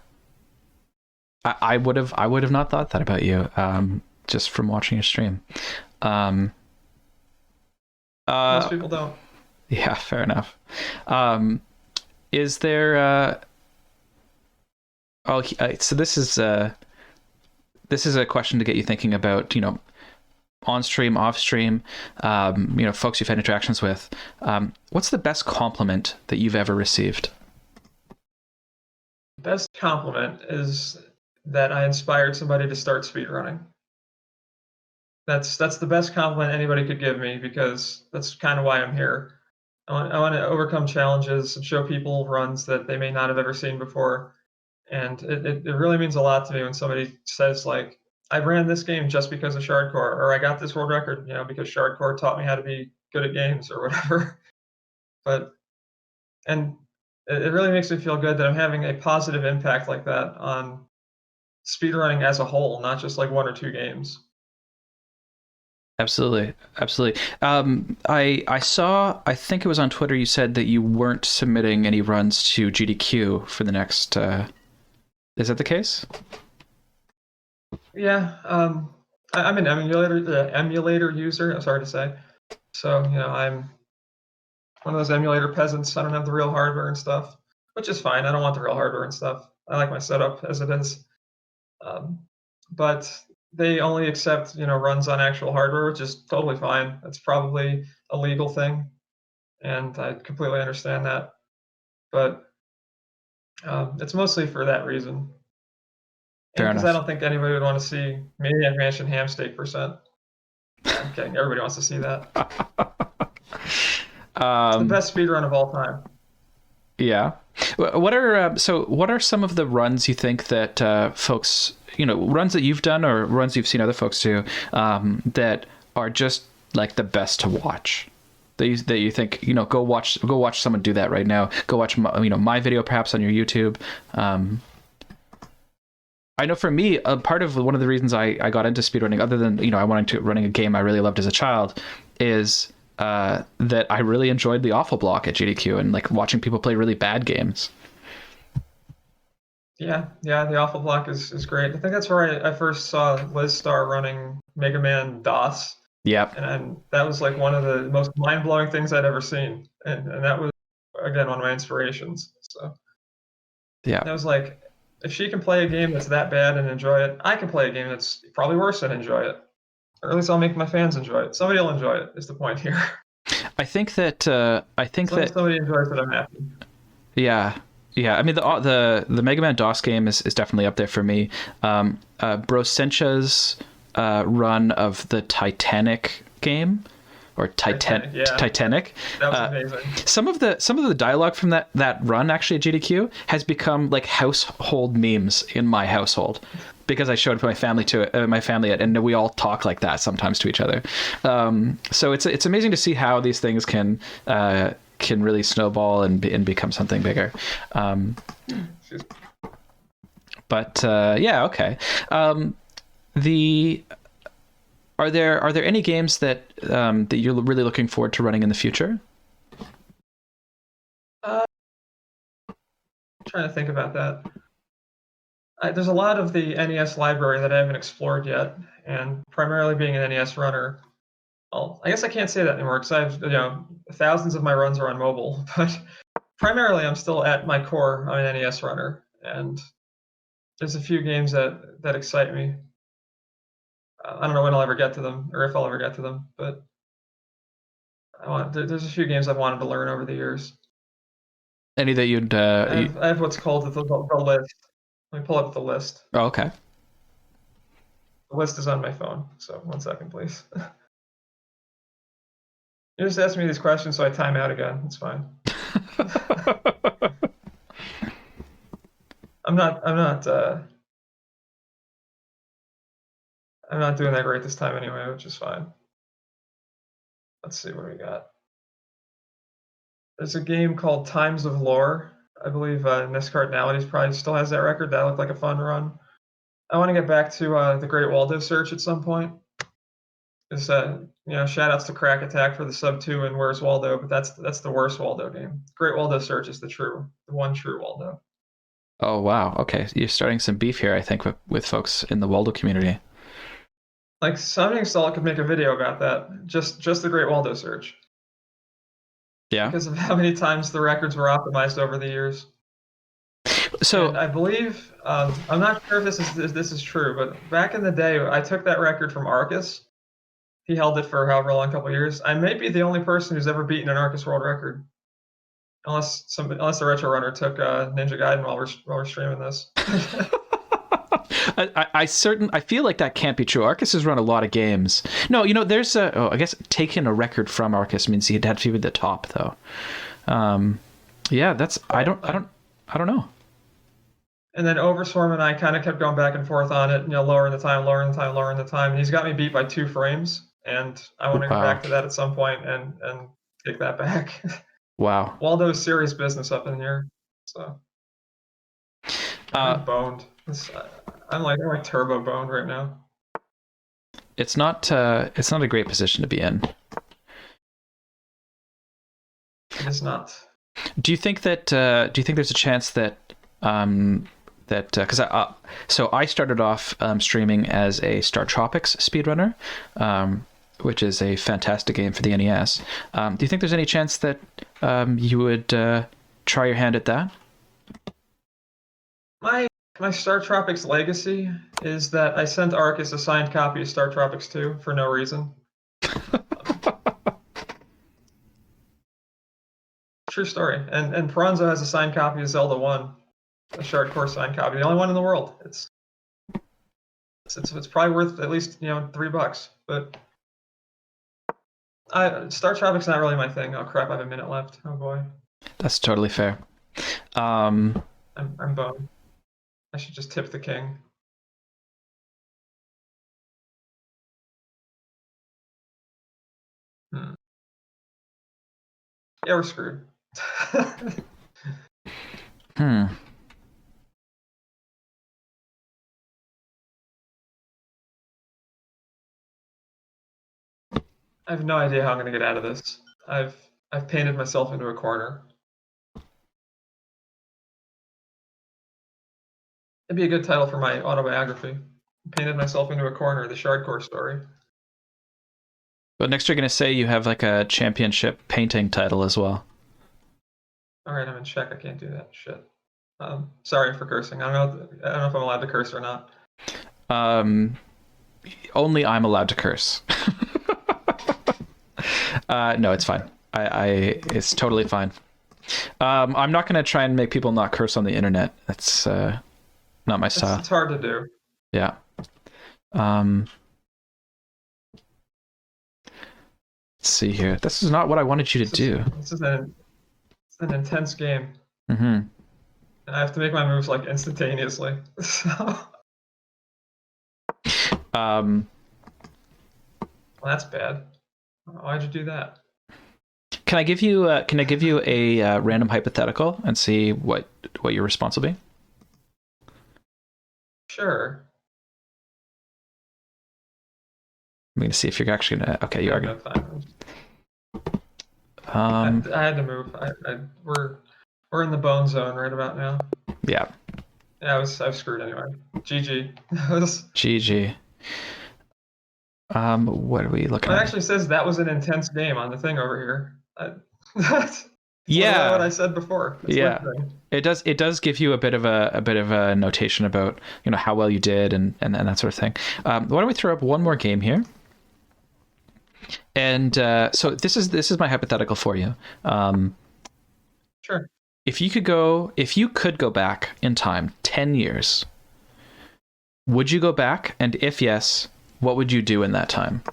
Speaker 1: would have not thought that about you, just from watching your stream.
Speaker 2: Most people don't.
Speaker 1: Yeah, fair enough. Is there so this is a question to get you thinking about, on stream, off stream, folks you've had interactions with. What's the best compliment that you've ever received?
Speaker 2: Best compliment is that I inspired somebody to start speedrunning. That's the best compliment anybody could give me, because that's kind of why I'm here. I want to overcome challenges and show people runs that they may not have ever seen before. And it really means a lot to me when somebody says, like, I ran this game just because of ShesChardcore, or I got this world record, because ShesChardcore taught me how to be good at games or whatever. But and it really makes me feel good that I'm having a positive impact like that on speedrunning as a whole, not just like one or two games.
Speaker 1: Absolutely, absolutely. I saw. I think it was on Twitter. You said that you weren't submitting any runs to GDQ for the next. Is that the case?
Speaker 2: Yeah, I'm an emulator user. It's hard to say. So I'm one of those emulator peasants. I don't have the real hardware and stuff, which is fine. I don't want the real hardware and stuff. I like my setup as it is. But they only accept runs on actual hardware, which is totally fine. It's probably a legal thing, and I completely understand that. But it's mostly for that reason.
Speaker 1: Fair
Speaker 2: Because I
Speaker 1: enough.
Speaker 2: don't think anybody would want to see Maniac Mansion ham steak %. I'm kidding. Everybody wants to see that. It's the best speedrun of all time.
Speaker 1: Yeah. What are some of the runs you think that folks, runs that you've done or runs you've seen other folks do, that are just like the best to watch? That you think, go watch someone do that right now. Go watch my video perhaps on your YouTube. I know for me, a part of one of the reasons I got into speedrunning, other than I wanted to running a game I really loved as a child, is that I really enjoyed the awful block at GDQ and like watching people play really bad games.
Speaker 2: Yeah, the awful block is great. I think that's where I first saw Liz Star running Mega Man DOS,
Speaker 1: Yep.
Speaker 2: and that was like one of the most mind-blowing things I'd ever seen, and that was again one of my inspirations. So
Speaker 1: Yeah.
Speaker 2: that was like, if she can play a game that's that bad and enjoy it, I can play a game that's probably worse and enjoy it, or at least I'll make my fans enjoy it. Somebody will enjoy it is the point here.
Speaker 1: I think that
Speaker 2: Somebody enjoys it, I'm happy.
Speaker 1: Yeah. Yeah, I mean the Mega Man DOS game is definitely up there for me. Bro Sencha's run of the Titanic game, or Titanic.
Speaker 2: That was amazing.
Speaker 1: Some of the dialogue from that run actually at GDQ has become like household memes in my household, because I showed my family it, and we all talk like that sometimes to each other. So it's amazing to see how these things can really snowball and become something bigger. But yeah, okay. Are there any games that you're really looking forward to running in the future?
Speaker 2: Trying to think about that. There's a lot of the NES library that I haven't explored yet, and primarily being an NES runner, well, I guess I can't say that anymore because I've thousands of my runs are on mobile, but primarily I'm still at my core I'm an NES runner, and there's a few games that excite me. I don't know when I'll ever get to them, or if I'll ever get to them, but there's a few games I've wanted to learn over the years.
Speaker 1: Any that you'd
Speaker 2: I have what's called the list. Let me pull up the list.
Speaker 1: Oh, okay.
Speaker 2: The list is on my phone, so 1 second, please. You just asked me these questions, so I time out again. It's fine. I'm not doing that great this time anyway, which is fine. Let's see what we got. There's a game called Times of Lore. I believe Miss Cardinalities probably still has that record. That looked like a fun run. I want to get back to the Great Waldo Search at some point. Is shout outs to Crack Attack for the sub 2 and Where's Waldo, but that's the worst Waldo game. Great Waldo Search is the one true Waldo.
Speaker 1: Oh wow, okay, you're starting some beef here, I think, with folks in the Waldo community.
Speaker 2: Like, Summoning Salt could make a video about that, just the Great Waldo Search.
Speaker 1: Yeah,
Speaker 2: because of how many times the records were optimized over the years.
Speaker 1: So
Speaker 2: and I believe I'm not sure if this is true, but back in the day, I took that record from Arcus. He held it for however long, couple years. I may be the only person who's ever beaten an Arcus world record, unless the Retro Runner took Ninja Gaiden while we're streaming this.
Speaker 1: I feel like that can't be true. Arcus has run a lot of games. No, there's I guess taking a record from Arcus means he'd have to be the top though. Yeah, that's I don't know.
Speaker 2: And then Overswarm and I kind of kept going back and forth on it, lowering the time, and he's got me beat by 2 frames, and I want to go back to that at some point and take that back.
Speaker 1: Wow.
Speaker 2: Waldo's serious business up in here, so I'm boned. I'm like turbo boned right now.
Speaker 1: It's not a great position to be in.
Speaker 2: It is not.
Speaker 1: Do you think there's a chance that because so I started off streaming as a Star Tropics speedrunner, which is a fantastic game for the NES. Do you think there's any chance that you would try your hand at that?
Speaker 2: My Star Tropics legacy is that I sent Arcus a signed copy of Star Tropics 2 for no reason. True story. And Peranzo has a signed copy of Zelda 1. A ShesChardcore signed copy, the only one in the world. It's probably worth at least $3, but Star Tropic's not really my thing. Oh crap! I have a minute left. Oh boy.
Speaker 1: That's totally fair.
Speaker 2: I'm boned. I should just tip the king. Yeah, we're screwed. I have no idea how I'm going to get out of this. I've painted myself into a corner. It'd be a good title for my autobiography. Painted myself into a corner, the ShesChardcore story.
Speaker 1: But next you're going to say you have like a championship painting title as well.
Speaker 2: All right, I'm in check. I can't do that. Shit. Sorry for cursing. I don't know if I'm allowed to curse or not.
Speaker 1: Only I'm allowed to curse. No, it's fine. It's totally fine. I'm not going to try and make people not curse on the internet. That's not my style.
Speaker 2: It's hard to do.
Speaker 1: Yeah. Let's see here. This is not what I wanted you to do.
Speaker 2: This is an intense game.
Speaker 1: Mm-hmm.
Speaker 2: And I have to make my moves like instantaneously. So. Well, that's bad. Why'd you do that?
Speaker 1: Can I give you a random hypothetical and see what your response will be?
Speaker 2: Sure.
Speaker 1: I'm going to see if you're actually going to. Okay, you are going
Speaker 2: to. I had to move. We're in the bone zone right about now.
Speaker 1: Yeah.
Speaker 2: Yeah, I've screwed anyway. GG.
Speaker 1: GG. What are we looking at?
Speaker 2: It actually says that was an intense game on the thing over here.
Speaker 1: Yeah.
Speaker 2: What I said before. That's
Speaker 1: yeah. It does give you a bit of a notation about how well you did and that sort of thing. Why don't we throw up one more game here? And so this is my hypothetical for you.
Speaker 2: Sure.
Speaker 1: If you could go back in time 10 years, would you go back? And if yes, what would you do in that time?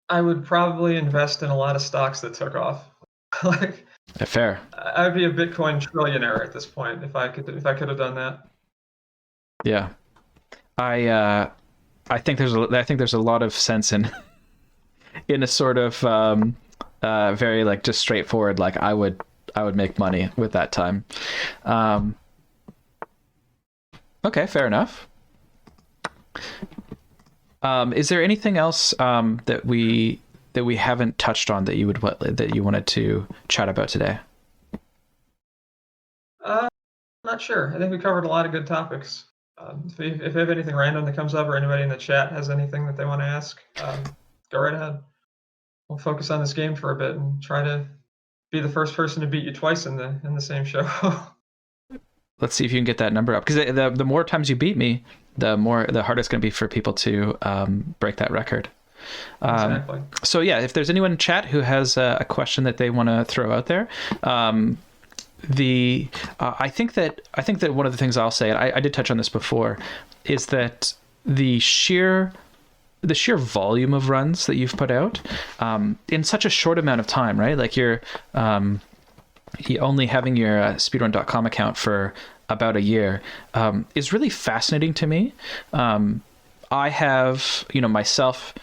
Speaker 2: I would probably invest in a lot of stocks that took off.
Speaker 1: Fair.
Speaker 2: I would be a Bitcoin trillionaire at this point if I could have done that.
Speaker 1: Yeah. I think there's a lot of sense in a sort of very like just straightforward, like I would make money with that time. Okay, fair enough. Is there anything else that we haven't touched on that you wanted to chat about today?
Speaker 2: Not sure. I think we covered a lot of good topics. If you have anything random that comes up, or anybody in the chat has anything that they want to ask, go right ahead. We'll focus on this game for a bit and try to be the first person to beat you twice in the same show.
Speaker 1: Let's see if you can get that number up, because the more times you beat me, the harder it's going to be for people to break that record.
Speaker 2: Exactly.
Speaker 1: So yeah, if there's anyone in chat who has a question that they want to throw out there, I think that one of the things I'll say, and I did touch on this before, is that the sheer volume of runs that you've put out in such a short amount of time, right? Like you're only having your speedrun.com account for about a year is really fascinating to me. I have, myself,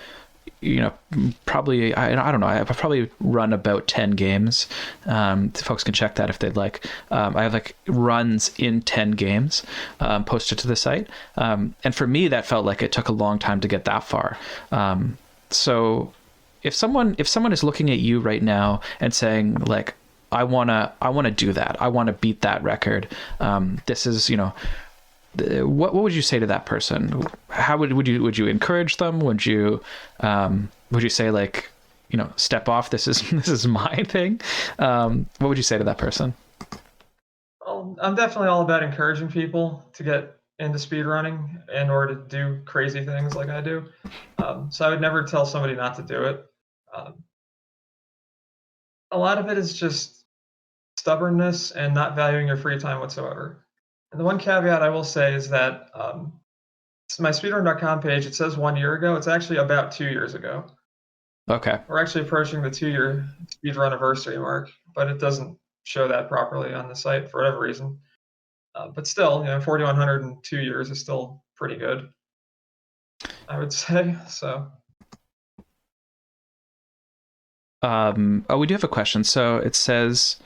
Speaker 1: probably, I don't know, I've probably run about 10 games. Folks can check that if they'd like. I have like runs in 10 games posted to the site. And for me, that felt like it took a long time to get that far. So if someone is looking at you right now and saying like, I want to do that, I want to beat that record, this is, what would you say to that person? How would you encourage them? Would you say like, step off, this is my thing? What would you say to that person?
Speaker 2: Well, I'm definitely all about encouraging people to get into speedrunning in order to do crazy things like I do. So I would never tell somebody not to do it. A lot of it is just stubbornness and not valuing your free time whatsoever. And the one caveat I will say is that my speedrun.com page, it says 1 year ago. It's actually about 2 years ago.
Speaker 1: Okay.
Speaker 2: We're actually approaching the 2-year speedrun anniversary mark, but it doesn't show that properly on the site for whatever reason. But still, 4,100 in 2 years is still pretty good, I would say. So.
Speaker 1: We do have a question. So it says,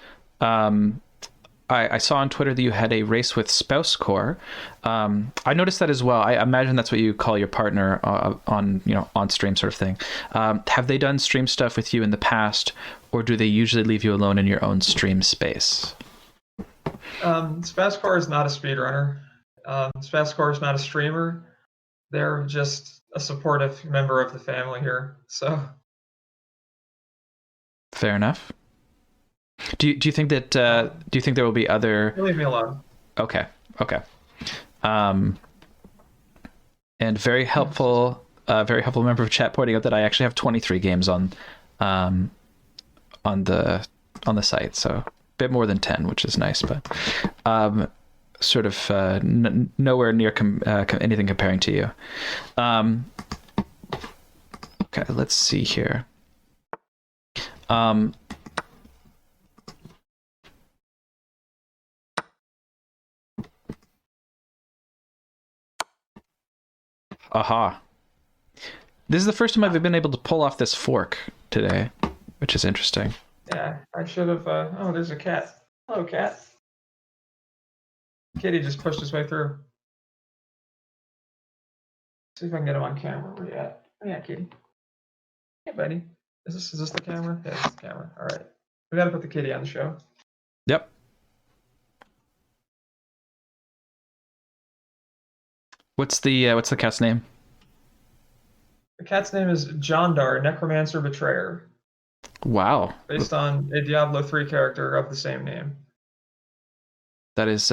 Speaker 1: I saw on Twitter that you had a race with ShesChardcore. I noticed that as well. I imagine that's what you call your partner on stream sort of thing. Have they done stream stuff with you in the past, or do they usually leave you alone in your own stream space?
Speaker 2: ShesChardcore is not a speedrunner. ShesChardcore is not a streamer. They're just a supportive member of the family here. So.
Speaker 1: Fair enough. Do you think that there will be other?
Speaker 2: Leave me alone.
Speaker 1: Okay. And very helpful member of chat pointing out that I actually have 23 games on the site, so a bit more than 10, which is nice, but sort of nowhere near anything comparing to you. Okay, let's see here. Aha. This is the first time I've been able to pull off this fork today, which is interesting.
Speaker 2: Yeah, I should have. Oh, there's a cat. Hello, cat. Kitty just pushed his way through. See if I can get him on camera. Where you at? Oh, yeah, Kitty. Hey, buddy. Is this the camera? Yeah, this is the camera. All right. We got to put the kitty on the show.
Speaker 1: Yep. What's the cat's name?
Speaker 2: The cat's name is Jondar, Necromancer Betrayer.
Speaker 1: Wow.
Speaker 2: Based on a Diablo 3 character of the same name.
Speaker 1: That is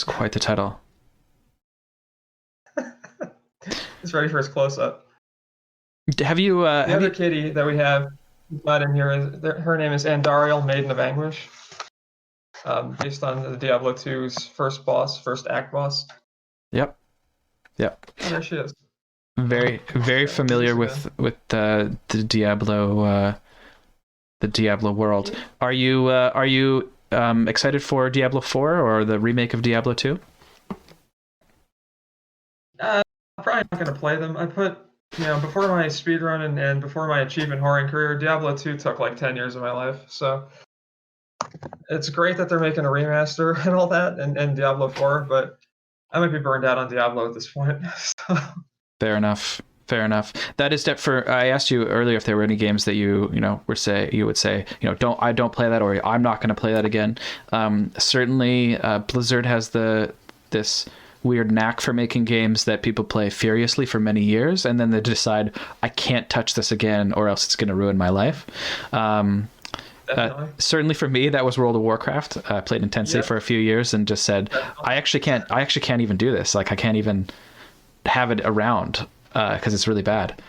Speaker 1: quite the title.
Speaker 2: He's ready for his close-up.
Speaker 1: Have you?
Speaker 2: The other kitty that we have got in here her name is Andariel, Maiden of Anguish. Based on the Diablo 2's first act boss.
Speaker 1: Yep.
Speaker 2: Oh, there she is.
Speaker 1: Very, very familiar with the Diablo world. Are you excited for Diablo 4 or the remake of Diablo 2?
Speaker 2: I'm probably not going to play them. I put, before my speedrun and before my achievement whoring career, Diablo 2 took like 10 years of my life. So it's great that they're making a remaster and all that, and Diablo 4, but I might be burned out on Diablo at this point. So. Fair
Speaker 1: enough. That is I asked you earlier if there were any games that you would say don't play that, or I'm not going to play that again. Certainly, Blizzard has this weird knack for making games that people play furiously for many years, and then they decide I can't touch this again, or else it's going to ruin my life. Certainly for me, that was World of Warcraft. I played intensely for a few years and just said, I actually can't even do this. Like I can't even have it around because it's really bad.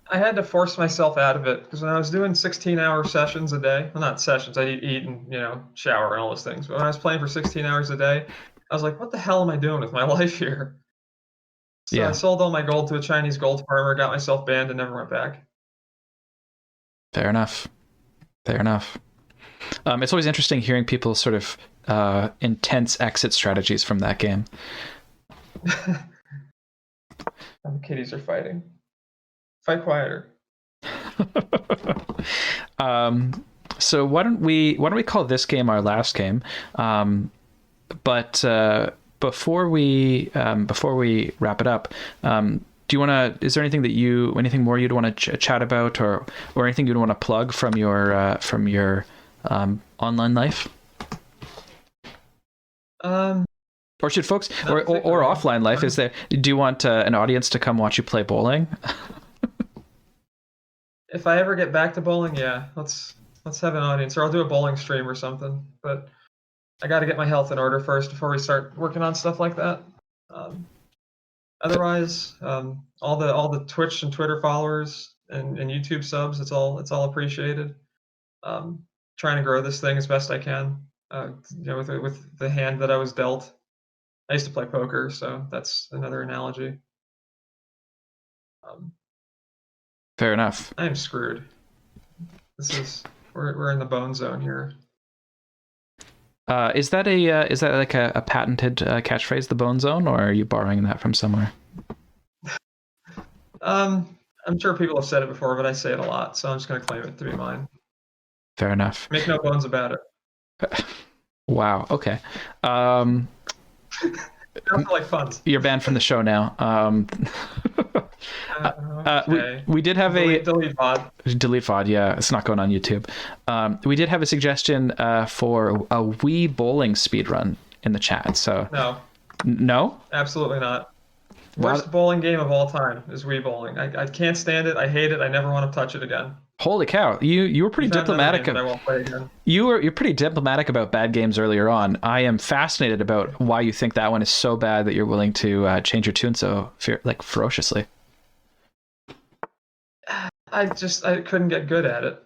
Speaker 2: I had to force myself out of it because when I was doing 16-hour sessions a day, well, not sessions, I'd eat and shower and all those things. But when I was playing for 16 hours a day, I was like, what the hell am I doing with my life here? So I
Speaker 1: Yeah,
Speaker 2: sold all my gold to a Chinese gold farmer, got myself banned, and never went back.
Speaker 1: fair enough. Fair enough. It's always interesting hearing people's sort of intense exit strategies from that game.
Speaker 2: And the kitties are fighting. Fight quieter.
Speaker 1: So why don't we call this game our last game? But before we wrap it up, do you want to? Is there anything anything more you'd want to chat about, or anything you'd want to plug from your online life? Or should folks, or offline life? Is there? Do you want an audience to come watch you play bowling?
Speaker 2: If I ever get back to bowling, yeah, let's have an audience, or I'll do a bowling stream or something. But I got to get my health in order first before we start working on stuff like that. Otherwise, all the Twitch and Twitter followers and YouTube subs, it's all appreciated. Trying to grow this thing as best I can. With the hand that I was dealt. I used to play poker, so that's another analogy.
Speaker 1: Fair enough.
Speaker 2: I am screwed. We're in the bone zone here.
Speaker 1: Is that like a patented catchphrase, the bone zone, or are you borrowing that from somewhere?
Speaker 2: I'm sure people have said it before, but I say it a lot, so I'm just going to claim it to be mine.
Speaker 1: Fair enough.
Speaker 2: Make no bones about it.
Speaker 1: Wow. Okay.
Speaker 2: Like puns.
Speaker 1: You're banned from the show now.
Speaker 2: Okay.
Speaker 1: We did have
Speaker 2: delete VOD.
Speaker 1: Delete VOD. Yeah, it's not going on YouTube. We did have a suggestion for a Wii bowling speedrun in the chat. So no,
Speaker 2: absolutely not. Worst bowling game of all time is Wii bowling. I can't stand it. I hate it. I never want to touch it again.
Speaker 1: Holy cow! You were pretty diplomatic.
Speaker 2: I won't play again.
Speaker 1: You're pretty diplomatic about bad games earlier on. I am fascinated about why you think that one is so bad that you're willing to change your tune so ferociously.
Speaker 2: I couldn't get good at it.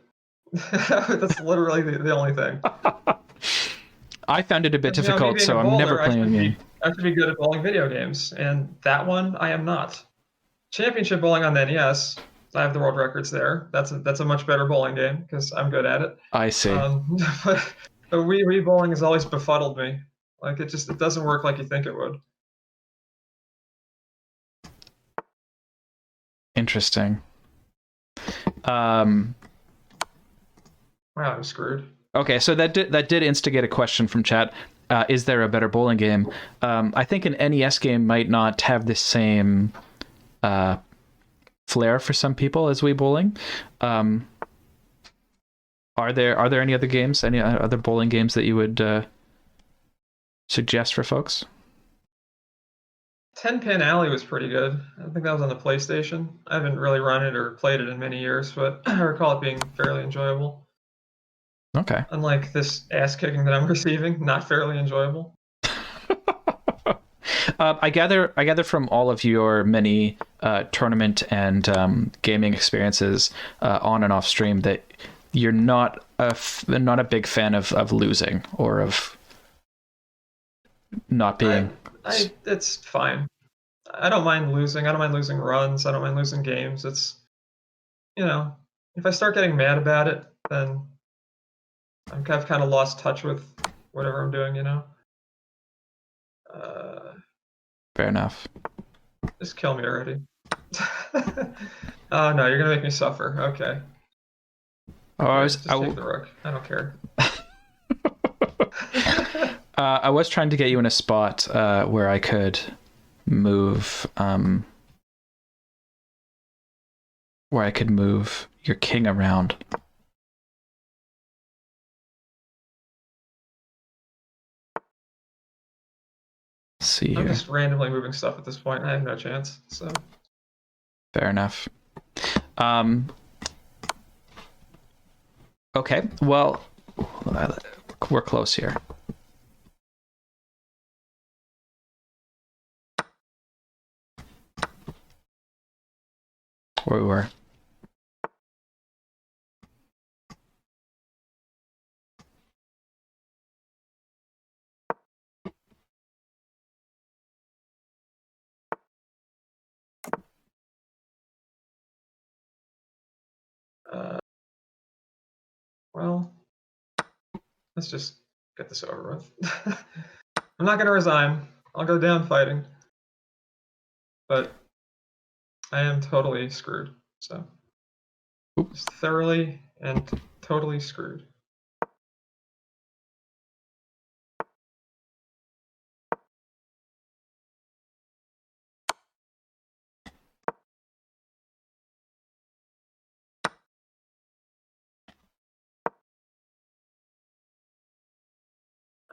Speaker 2: That's literally the only thing.
Speaker 1: I found it a bit difficult, so I'm never playing a game.
Speaker 2: I should be good at bowling video games, and that one I am not. Championship bowling on the NES, I have the world records there. That's a much better bowling game because I'm good at it.
Speaker 1: I see.
Speaker 2: But Wii bowling has always befuddled me. Like it doesn't work like you think it would.
Speaker 1: Interesting.
Speaker 2: Wow, I'm screwed.
Speaker 1: Okay, so that did instigate a question from chat. Is there a better bowling game? I think an NES game might not have the same flair for some people as Wii bowling. Are there any other games, any other bowling games that you would suggest for folks?
Speaker 2: 10-Pin Alley was pretty good. I think that was on the PlayStation. I haven't really run it or played it in many years, but I recall it being fairly enjoyable.
Speaker 1: Okay.
Speaker 2: Unlike this ass kicking that I'm receiving, not fairly enjoyable.
Speaker 1: I gather from all of your many tournament and gaming experiences on and off stream that you're not a big fan of losing or of not being.
Speaker 2: It's fine. I don't mind losing. I don't mind losing runs. I don't mind losing games. It's, if I start getting mad about it, then I've kind of lost touch with whatever I'm doing,
Speaker 1: Fair enough.
Speaker 2: Just kill me already. Oh no, you're gonna make me suffer. Okay.
Speaker 1: Oh,
Speaker 2: just take the rook. I don't care.
Speaker 1: I was trying to get you in a spot where I could move your king around. See
Speaker 2: I'm
Speaker 1: here.
Speaker 2: just randomly moving stuff at this point. I have no chance. So
Speaker 1: fair enough. Okay, well, we're close here. Where we were.
Speaker 2: well, let's just get this over with. I'm not going to resign. I'll go down fighting. But I am totally screwed. So, just thoroughly and totally screwed.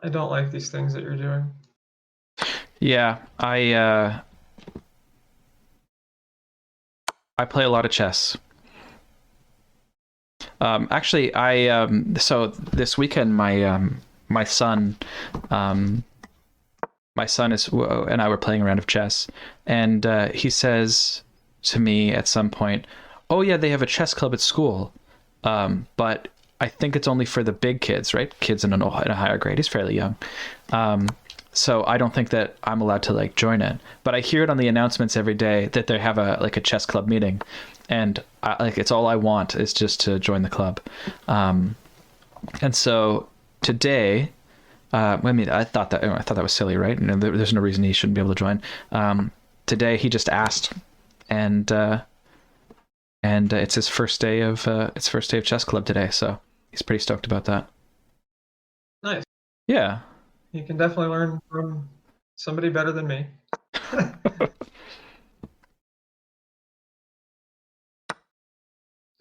Speaker 2: I don't like these things that you're doing.
Speaker 1: Yeah, I play a lot of chess. Actually, so this weekend my son is and I were playing a round of chess, and he says to me at some point, "Oh yeah, they have a chess club at school, but I think it's only for the big kids, right? Kids in a higher grade." He's fairly young. So I don't think that I'm allowed to like join it, but I hear it on the announcements every day that they have a chess club meeting, and it's all I want is just to join the club. And so today, I mean, I thought that was silly, right? And there's no reason he shouldn't be able to join. Today he just asked, and it's his first day of chess club today, so he's pretty stoked about that.
Speaker 2: Nice.
Speaker 1: Yeah.
Speaker 2: You can definitely learn from somebody better than me.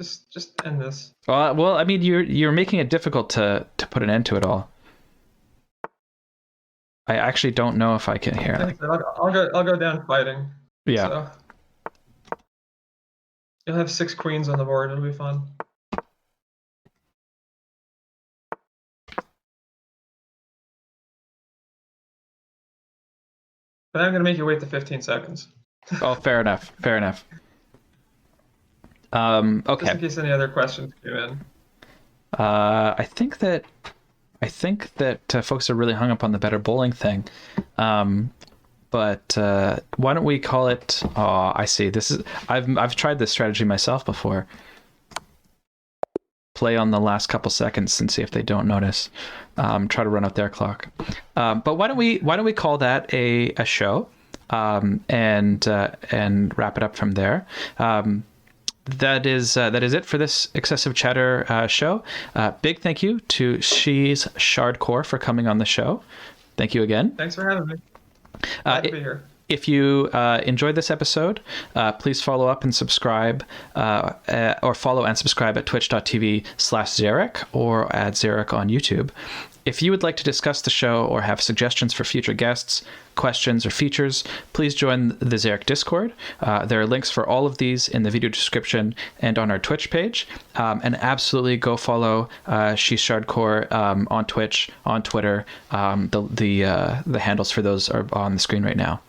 Speaker 2: Just end this.
Speaker 1: Well, I mean, you're making it difficult to put an end to it all. I actually don't know if I can hear.
Speaker 2: I'll go down fighting.
Speaker 1: Yeah.
Speaker 2: So. You'll have 6 queens on the board. It'll be fun. But I'm going to make you wait the 15 seconds.
Speaker 1: Oh, fair enough. Fair enough. Okay.
Speaker 2: Just in case any other questions came in.
Speaker 1: I think that folks are really hung up on the better bowling thing. But why don't we call it? Oh, I see. I've tried this strategy myself before. Play on the last couple seconds and see if they don't notice. Try to run out their clock. But why don't we call that a show, and wrap it up from there. That is it for this Excessive Chatter show. Big thank you to ShesChardcore for coming on the show. Thank you again.
Speaker 2: Thanks for having me. Glad to be here.
Speaker 1: If you enjoyed this episode, please follow up and subscribe, or follow and subscribe at twitch.tv/Zericc or at Zericc on YouTube. If you would like to discuss the show or have suggestions for future guests, questions, or features, please join the Zericc Discord. There are links for all of these in the video description and on our Twitch page. And absolutely go follow ShesChardcore on Twitch, on Twitter. The handles for those are on the screen right now.